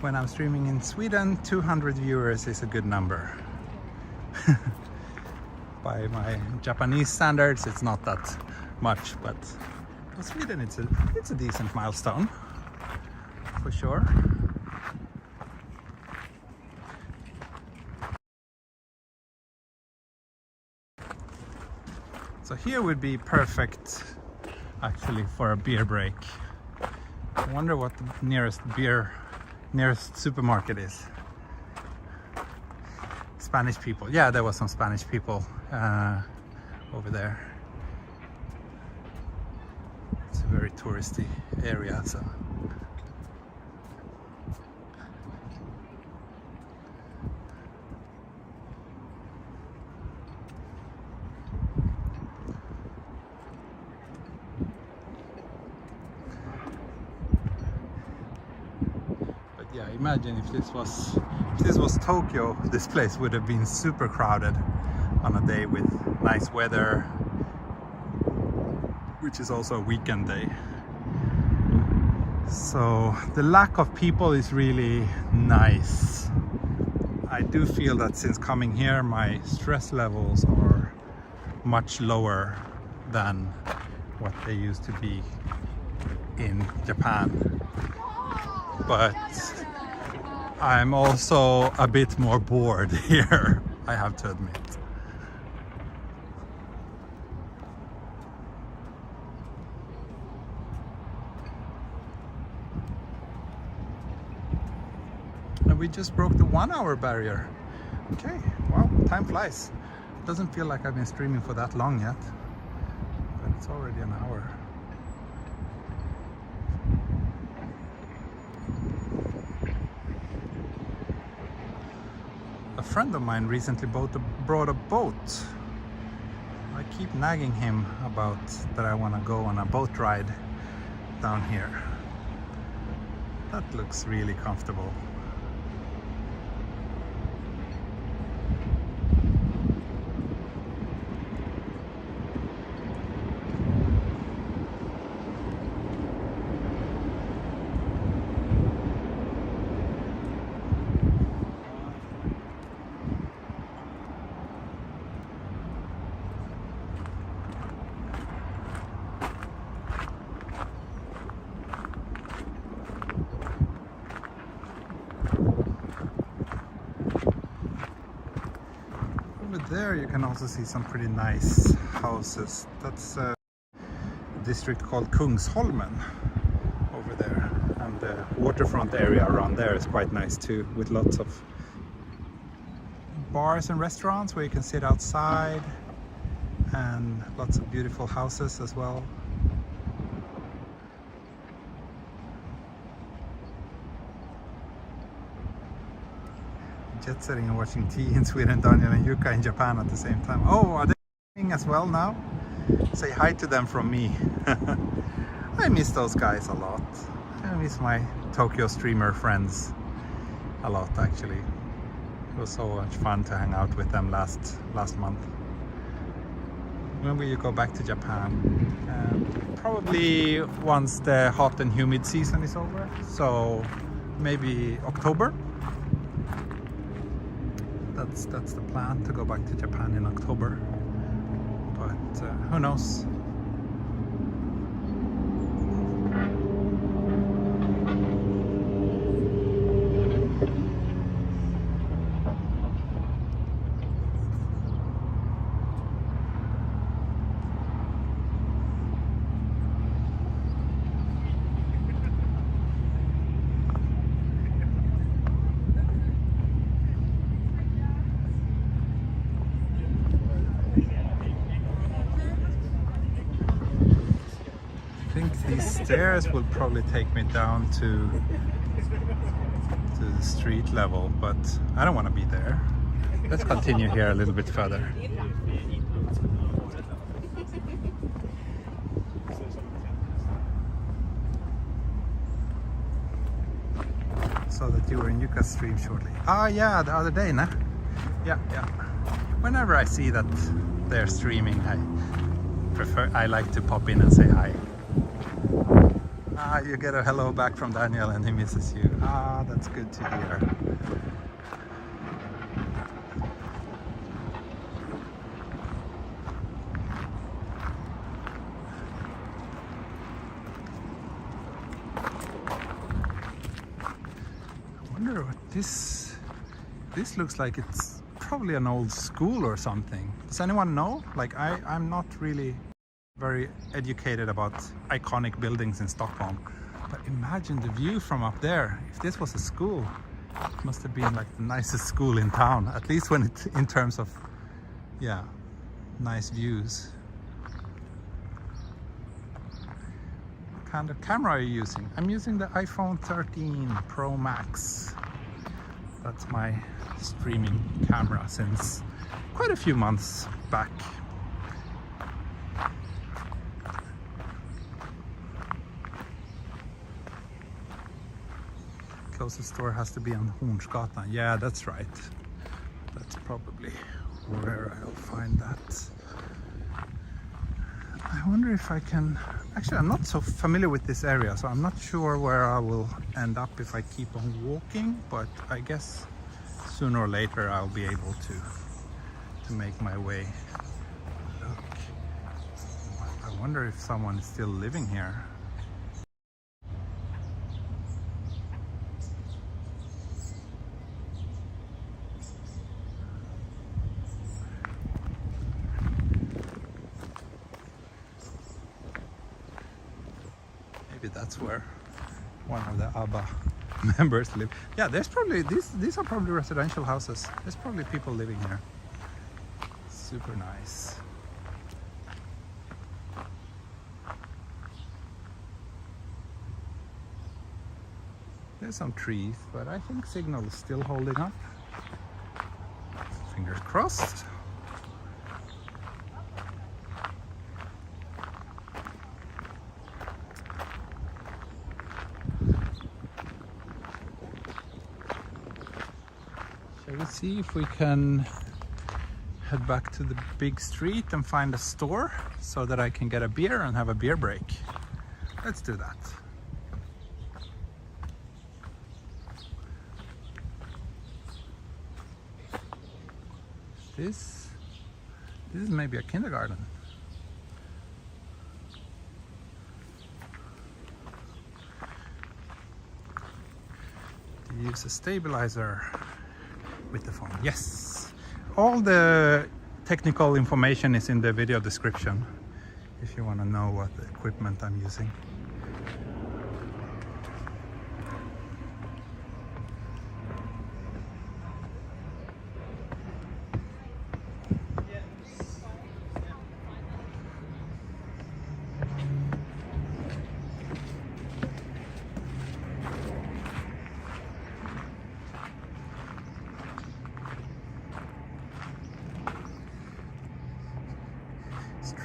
[SPEAKER 1] When I'm streaming in Sweden, 200 viewers is a good number. By my Japanese standards, it's not that much, but for Sweden it's a decent milestone, for sure. So here would be perfect actually for a beer break. I wonder what the nearest supermarket is. Spanish people. Yeah, there was some Spanish people over there. It's a very touristy area, so. Yeah, imagine if this was Tokyo, this place would have been super crowded on a day with nice weather, which is also a weekend day. So the lack of people is really nice. I do feel that since coming here, my stress levels are much lower than what they used to be in Japan. But I'm also a bit more bored here, I have to admit. And we just broke the 1 hour barrier. Okay, wow, time flies. Doesn't feel like I've been streaming for that long yet, but it's already an hour. A friend of mine recently brought a boat. I keep nagging him about that I want to go on a boat ride down here. That looks really comfortable. There you can also see some pretty nice houses. That's a district called Kungsholmen over there, and the waterfront area around there is quite nice too, with lots of bars and restaurants where you can sit outside, and lots of beautiful houses as well. jet setting and watching tea in Sweden, Daniel and Yuka in Japan at the same time. Oh, are they streaming as well now? Say hi to them from me. I miss those guys a lot. I miss my Tokyo streamer friends a lot, actually. It was so much fun to hang out with them last month. When will you go back to Japan? Probably once the hot and humid season is over. So maybe October. That's the plan, to go back to Japan in October. But who knows? I think these stairs will probably take me down to the street level, but I don't want to be there. Let's continue here a little bit further. Saw that you were in Yuka's stream shortly. Ah, yeah, the other day, nah? Yeah. Whenever I see that they're streaming, I like to pop in and say hi. Ah, you get a hello back from Daniel and he misses you. Ah, that's good to hear. I wonder what this looks like. It's probably an old school or something. Does anyone know? Like, I'm not really very educated about iconic buildings in Stockholm, but imagine the view from up there. If this was a school, it must have been like the nicest school in town, at least when it, in terms of, yeah, nice views. What kind of camera are you using? I'm using the iPhone 13 Pro Max. That's my streaming camera since quite a few months back. Closest store has to be on Hornsgatan. Yeah, that's right. That's probably where I'll find that. I wonder if I can... Actually, I'm not so familiar with this area, so I'm not sure where I will end up if I keep on walking, but I guess sooner or later I'll be able to make my way. Look. I wonder if someone is still living here. Maybe that's where one of the ABBA members live. Yeah, there's probably these are probably residential houses. There's probably people living here. Super nice. There's some trees, but I think signal is still holding up. Fingers crossed. Shall we see if we can head back to the big street and find a store so that I can get a beer and have a beer break? Let's do that. This is maybe a kindergarten. Do you use a stabilizer with the phone? Yes. All the technical information is in the video description if you want to know what equipment I'm using.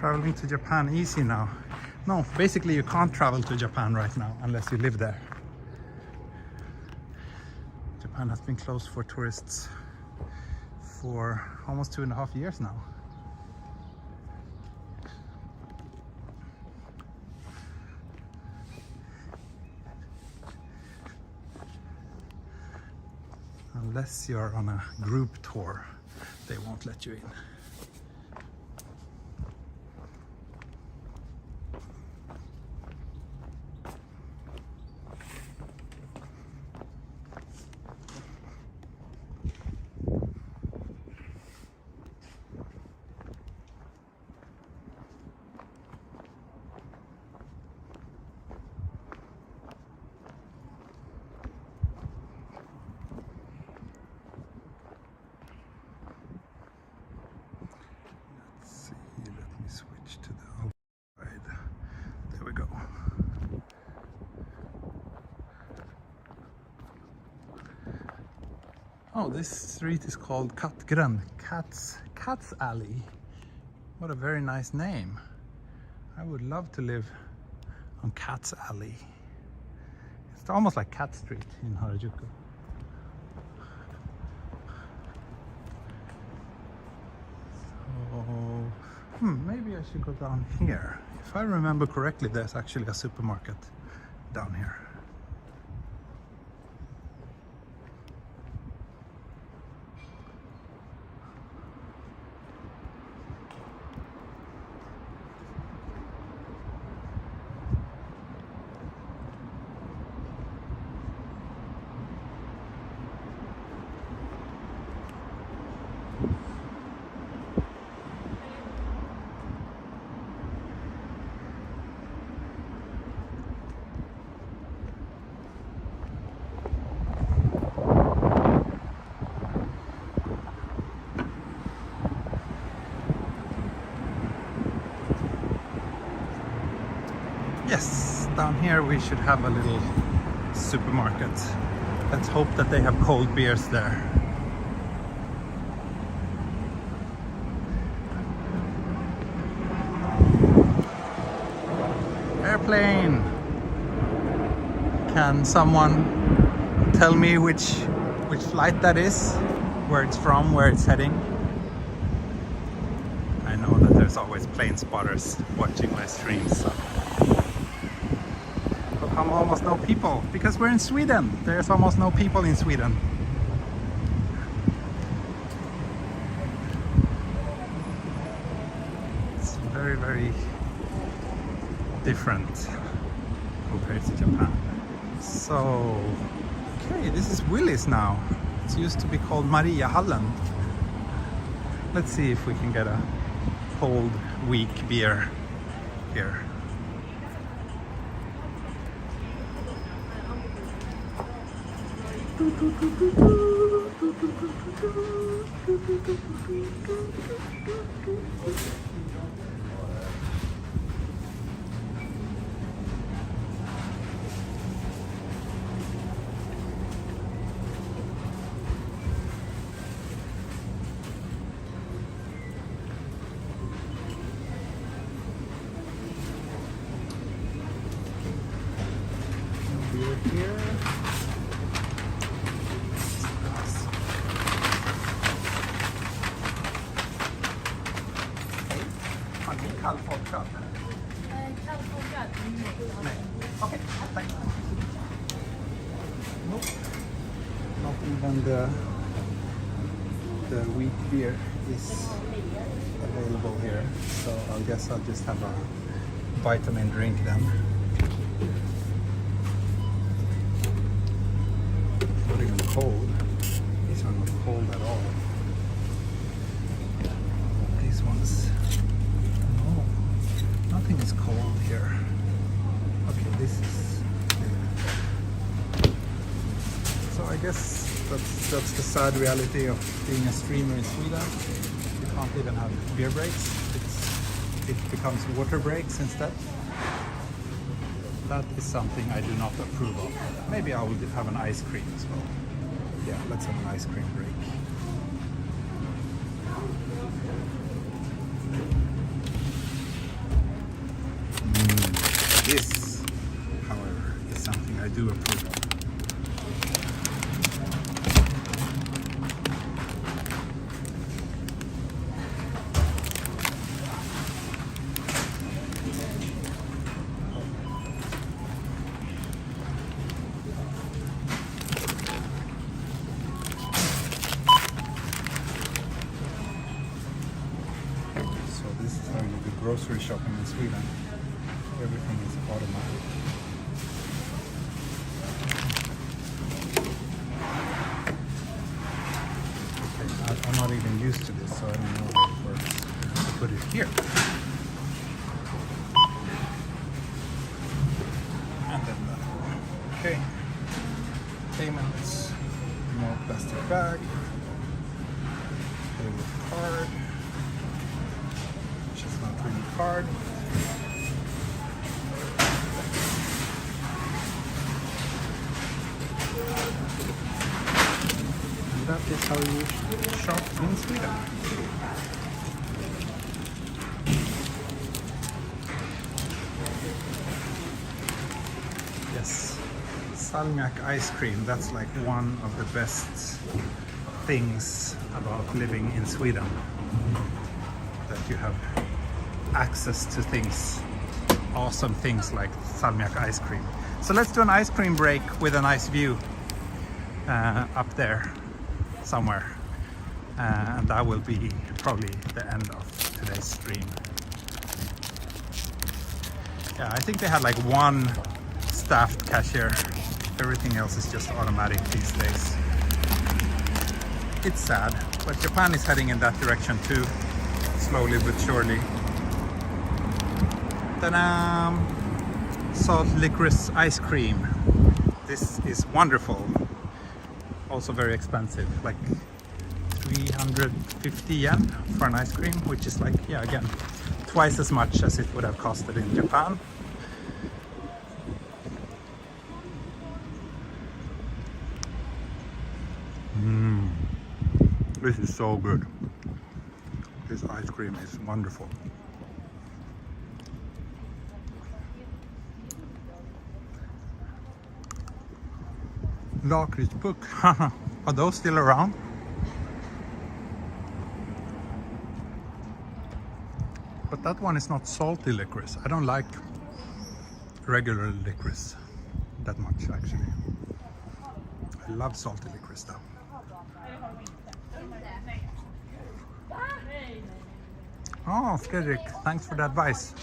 [SPEAKER 1] Traveling to Japan easy now. No, basically you can't travel to Japan right now unless you live there. Japan has been closed for tourists for almost 2.5 years now. Unless you're on a group tour, they won't let you in. Switch to the outside. There we go. Oh, this street is called Kattgrön, Cat's Alley. What a very nice name. I would love to live on Cat's Alley. It's almost like Cat Street in Harajuku. Maybe I should go down here. If I remember correctly, there's actually a supermarket down here. Yes, down here we should have a little supermarket. Let's hope that they have cold beers there. Airplane! Can someone tell me which flight that is? Where it's from, where it's heading? I know that there's always plane spotters watching my streams, so. How come almost no people? Because we're in Sweden. There's almost no people in Sweden. It's very, very different compared to Japan. So, okay, this is Willys now. It used to be called Mariahallen. Let's see if we can get a cold, weak beer here. Beer here. Kall vodka?
[SPEAKER 2] Kall vodka?
[SPEAKER 1] Nej. Okej, tack. Nope. Not even the wheat beer is available here. So I guess I'll just have a vitamin drink then. Not even cold. These are not cold at all. These ones. Nothing is cold here. Okay, this is. So I guess that's the sad reality of being a streamer in Sweden. You can't even have beer breaks. It becomes water breaks instead. That is something I do not approve of. Maybe I will have an ice cream as well. Yeah, let's have an ice cream break. This, however, is something I do approve of. So this is how you do grocery shopping in Sweden. Everything is automatic. Okay, I'm not even used to this, so I don't know how it works. I put it here. And then that one. Okay. Payments. No plastic bag. Pay with card. Which is not really card. That is how you shop in Sweden. Yes, salmiak ice cream. That's like one of the best things about living in Sweden. That you have access to things, awesome things like salmiak ice cream. So let's do an ice cream break with a nice view up there somewhere, and that will be probably the end of today's stream. Yeah, I think they had like one staffed cashier. Everything else is just automatic these days. It's sad, but Japan is heading in that direction too, slowly but surely. Ta-da! Salt licorice ice cream. This is wonderful. Also very expensive, like 350 yen for an ice cream, which is like, yeah, again, twice as much as it would have costed in Japan. This is so good. This ice cream is wonderful. Lakritspuck. Are those still around? But that one is not salty licorice. I don't like regular licorice that much, actually. I love salty licorice though. Oh, Fredrik, thanks for the advice.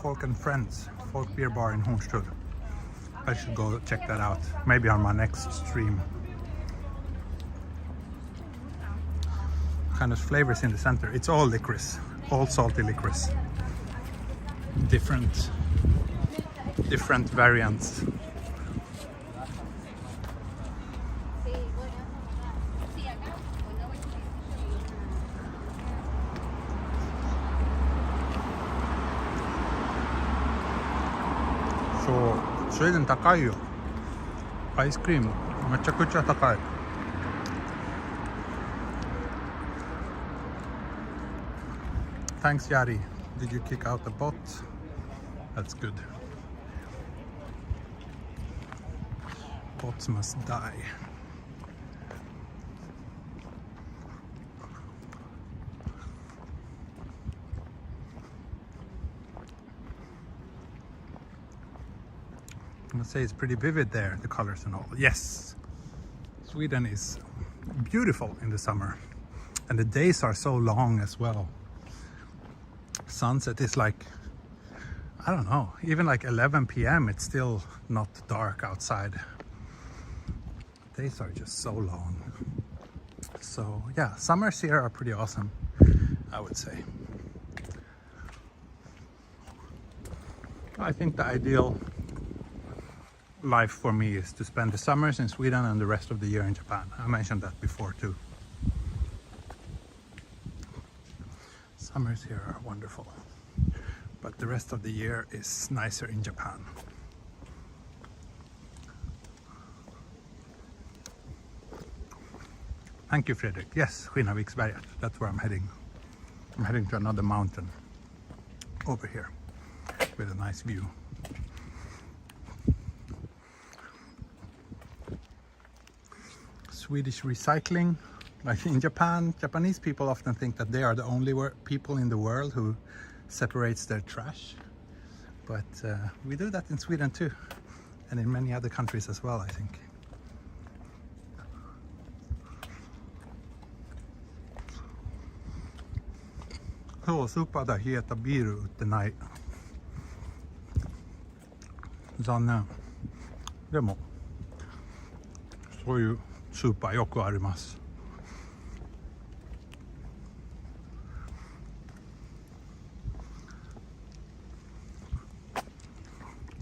[SPEAKER 1] Folk and Friends, Folk Beer Bar in Hornstull. I should go check that out, maybe on my next stream. Kind of flavors in the center. It's all licorice, all salty licorice. Different variants. So, Sweden 高いよ。アイスクリームめちゃくちゃ高い。Thanks, Yari. Did you kick out the bot? That's good. Bots must die. I'm gonna say it's pretty vivid there, the colors and all. Yes, Sweden is beautiful in the summer, and the days are so long as well. Sunset is like, I don't know, even like 11 p.m. it's still not dark outside. Days are just so long. So yeah, summers here are pretty awesome, I would say. I think the ideal life for me is to spend the summers in Sweden and the rest of the year in Japan. I mentioned that before too. Summers here are wonderful, but the rest of the year is nicer in Japan. Thank you, Fredrik. Yes, Skinnarviksberget, that's where I'm heading. I'm heading to another mountain over here with a nice view. Swedish recycling. Like in Japan, Japanese people often think that they are the only people in the world who separates their trash. But we do that in Sweden too, and in many other countries as well, I think. Så suppada heta biru ute näin. 残念。でもそういうスーパーよくあります。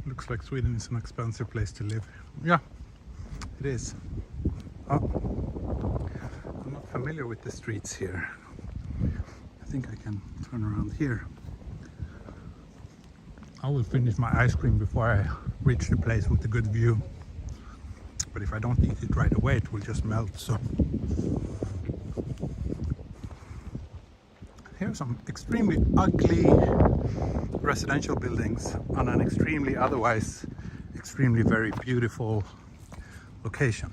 [SPEAKER 1] Looks like Sweden is an expensive place to live. Yeah, it is. Oh, I'm not familiar with the streets here. I think I can turn around here. I will finish my ice cream before I reach the place with a good view. But if I don't eat it right away, it will just melt. So here are some extremely ugly residential buildings on an otherwise extremely very beautiful location.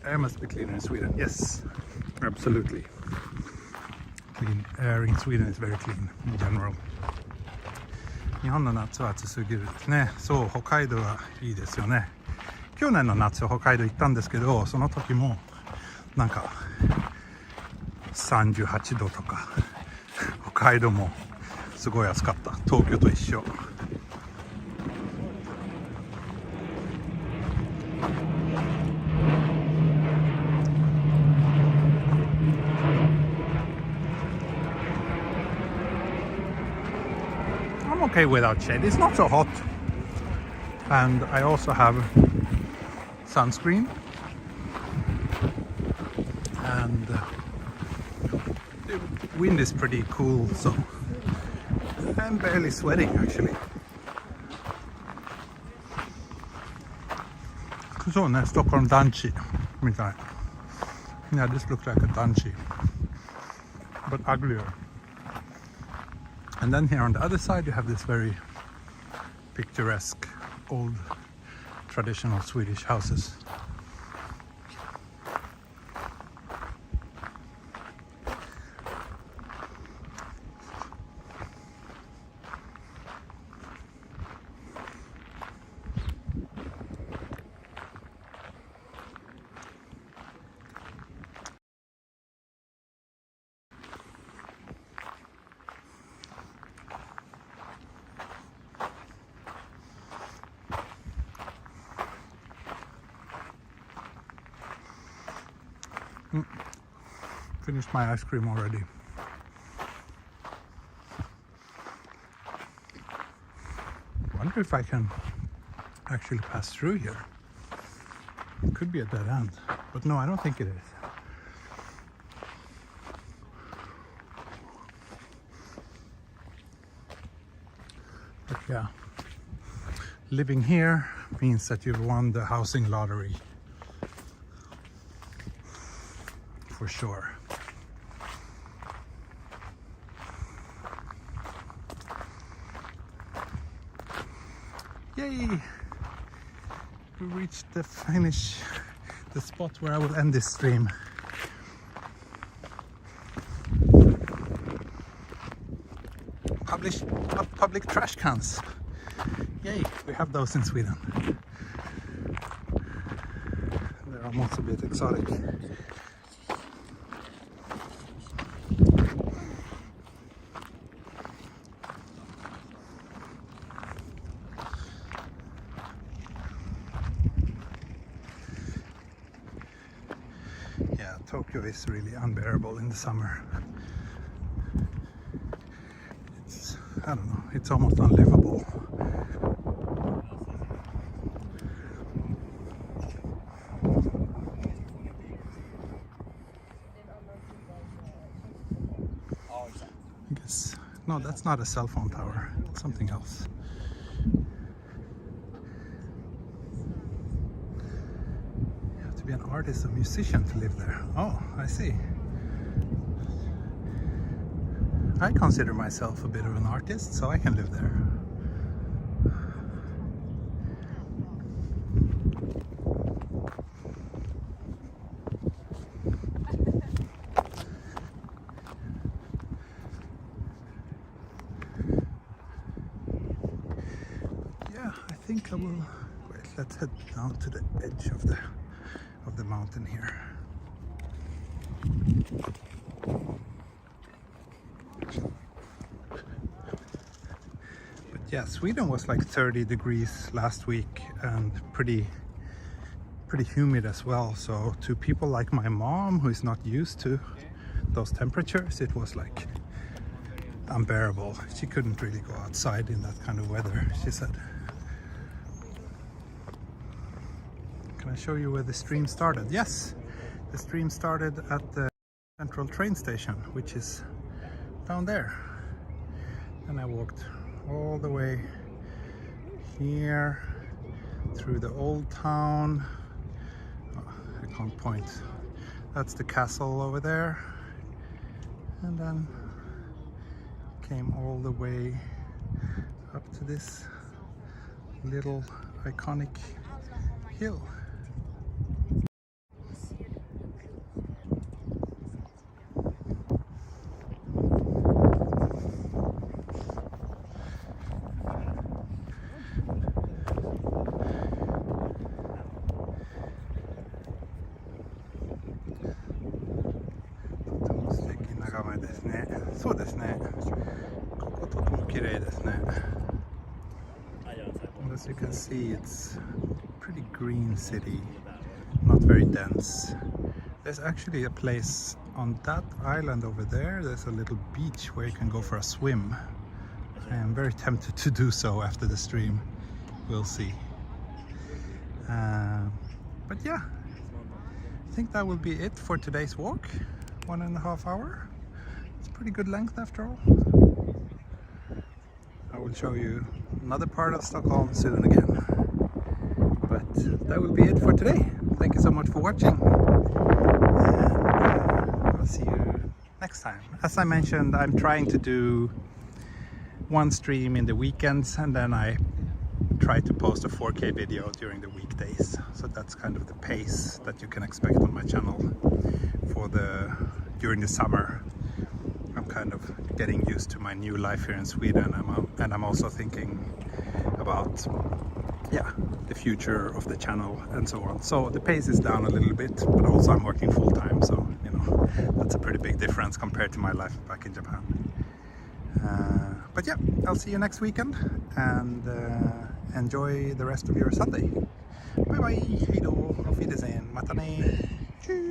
[SPEAKER 1] Air must be cleaner in Sweden. Yes, absolutely. Clean air in Sweden is very clean in general. 日本の夏は暑すぎるですね。そう、北海道はいいですよね。去年の夏北海道行ったんですけど、その時もなんか38度とか、北海道もすごい暑かった。東京と一緒。I'm okay without shade. It's not so hot. And I also have sunscreen. And the wind is pretty cool, so I'm barely sweating actually. So nice Stockholm danchi. Yeah, this looks like a danchi, but uglier. And then here on the other side you have this very picturesque old traditional Swedish houses. Finished my ice cream already. Wonder if I can actually pass through here. It could be a dead end, but no, I don't think it is. But yeah, living here means that you've won the housing lottery. For sure. Yay! We reached the finish, the spot where I will end this stream. Public trash cans. Yay, we have those in Sweden. They're almost a bit exotic. Tokyo is really unbearable in the summer. I don't know, it's almost unlivable. I guess, no, that's not a cell phone tower, it's something else. An artist, a musician to live there. Oh, I see. I consider myself a bit of an artist, so I can live there. Yeah, I think I will. Wait, let's head down to the edge of the mountain here. But yeah, Sweden was like 30 degrees last week and pretty humid as well. So to people like my mom, who is not used to those temperatures, it was like unbearable. She couldn't really go outside in that kind of weather, she said. Can I show you where the stream started? Yes, the stream started at the central train station, which is down there. And I walked all the way here through the old town. Oh, I can't point. That's the castle over there. And then came all the way up to this little iconic hill. As you can see, it's a pretty green city, not very dense. There's actually a place on that island over there. There's a little beach where you can go for a swim. I am very tempted to do so after the stream. We'll see. But yeah, I think that will be it for today's walk. 1.5 hours. It's pretty good length after all. I will show you another part of Stockholm soon again. But that will be it for today. Thank you so much for watching. And I'll see you next time. As I mentioned, I'm trying to do one stream in the weekends, and then I try to post a 4K video during the weekdays. So that's kind of the pace that you can expect on my channel for during the summer. I'm kind of getting used to my new life here in Sweden, and I'm also thinking about the future of the channel and so on. So the pace is down a little bit, but also I'm working full-time, so you know, that's a pretty big difference compared to my life back in Japan. But yeah, I'll see you next weekend, and enjoy the rest of your Sunday. Bye bye, hej då, auf Wiedersehen, matane, tschüss.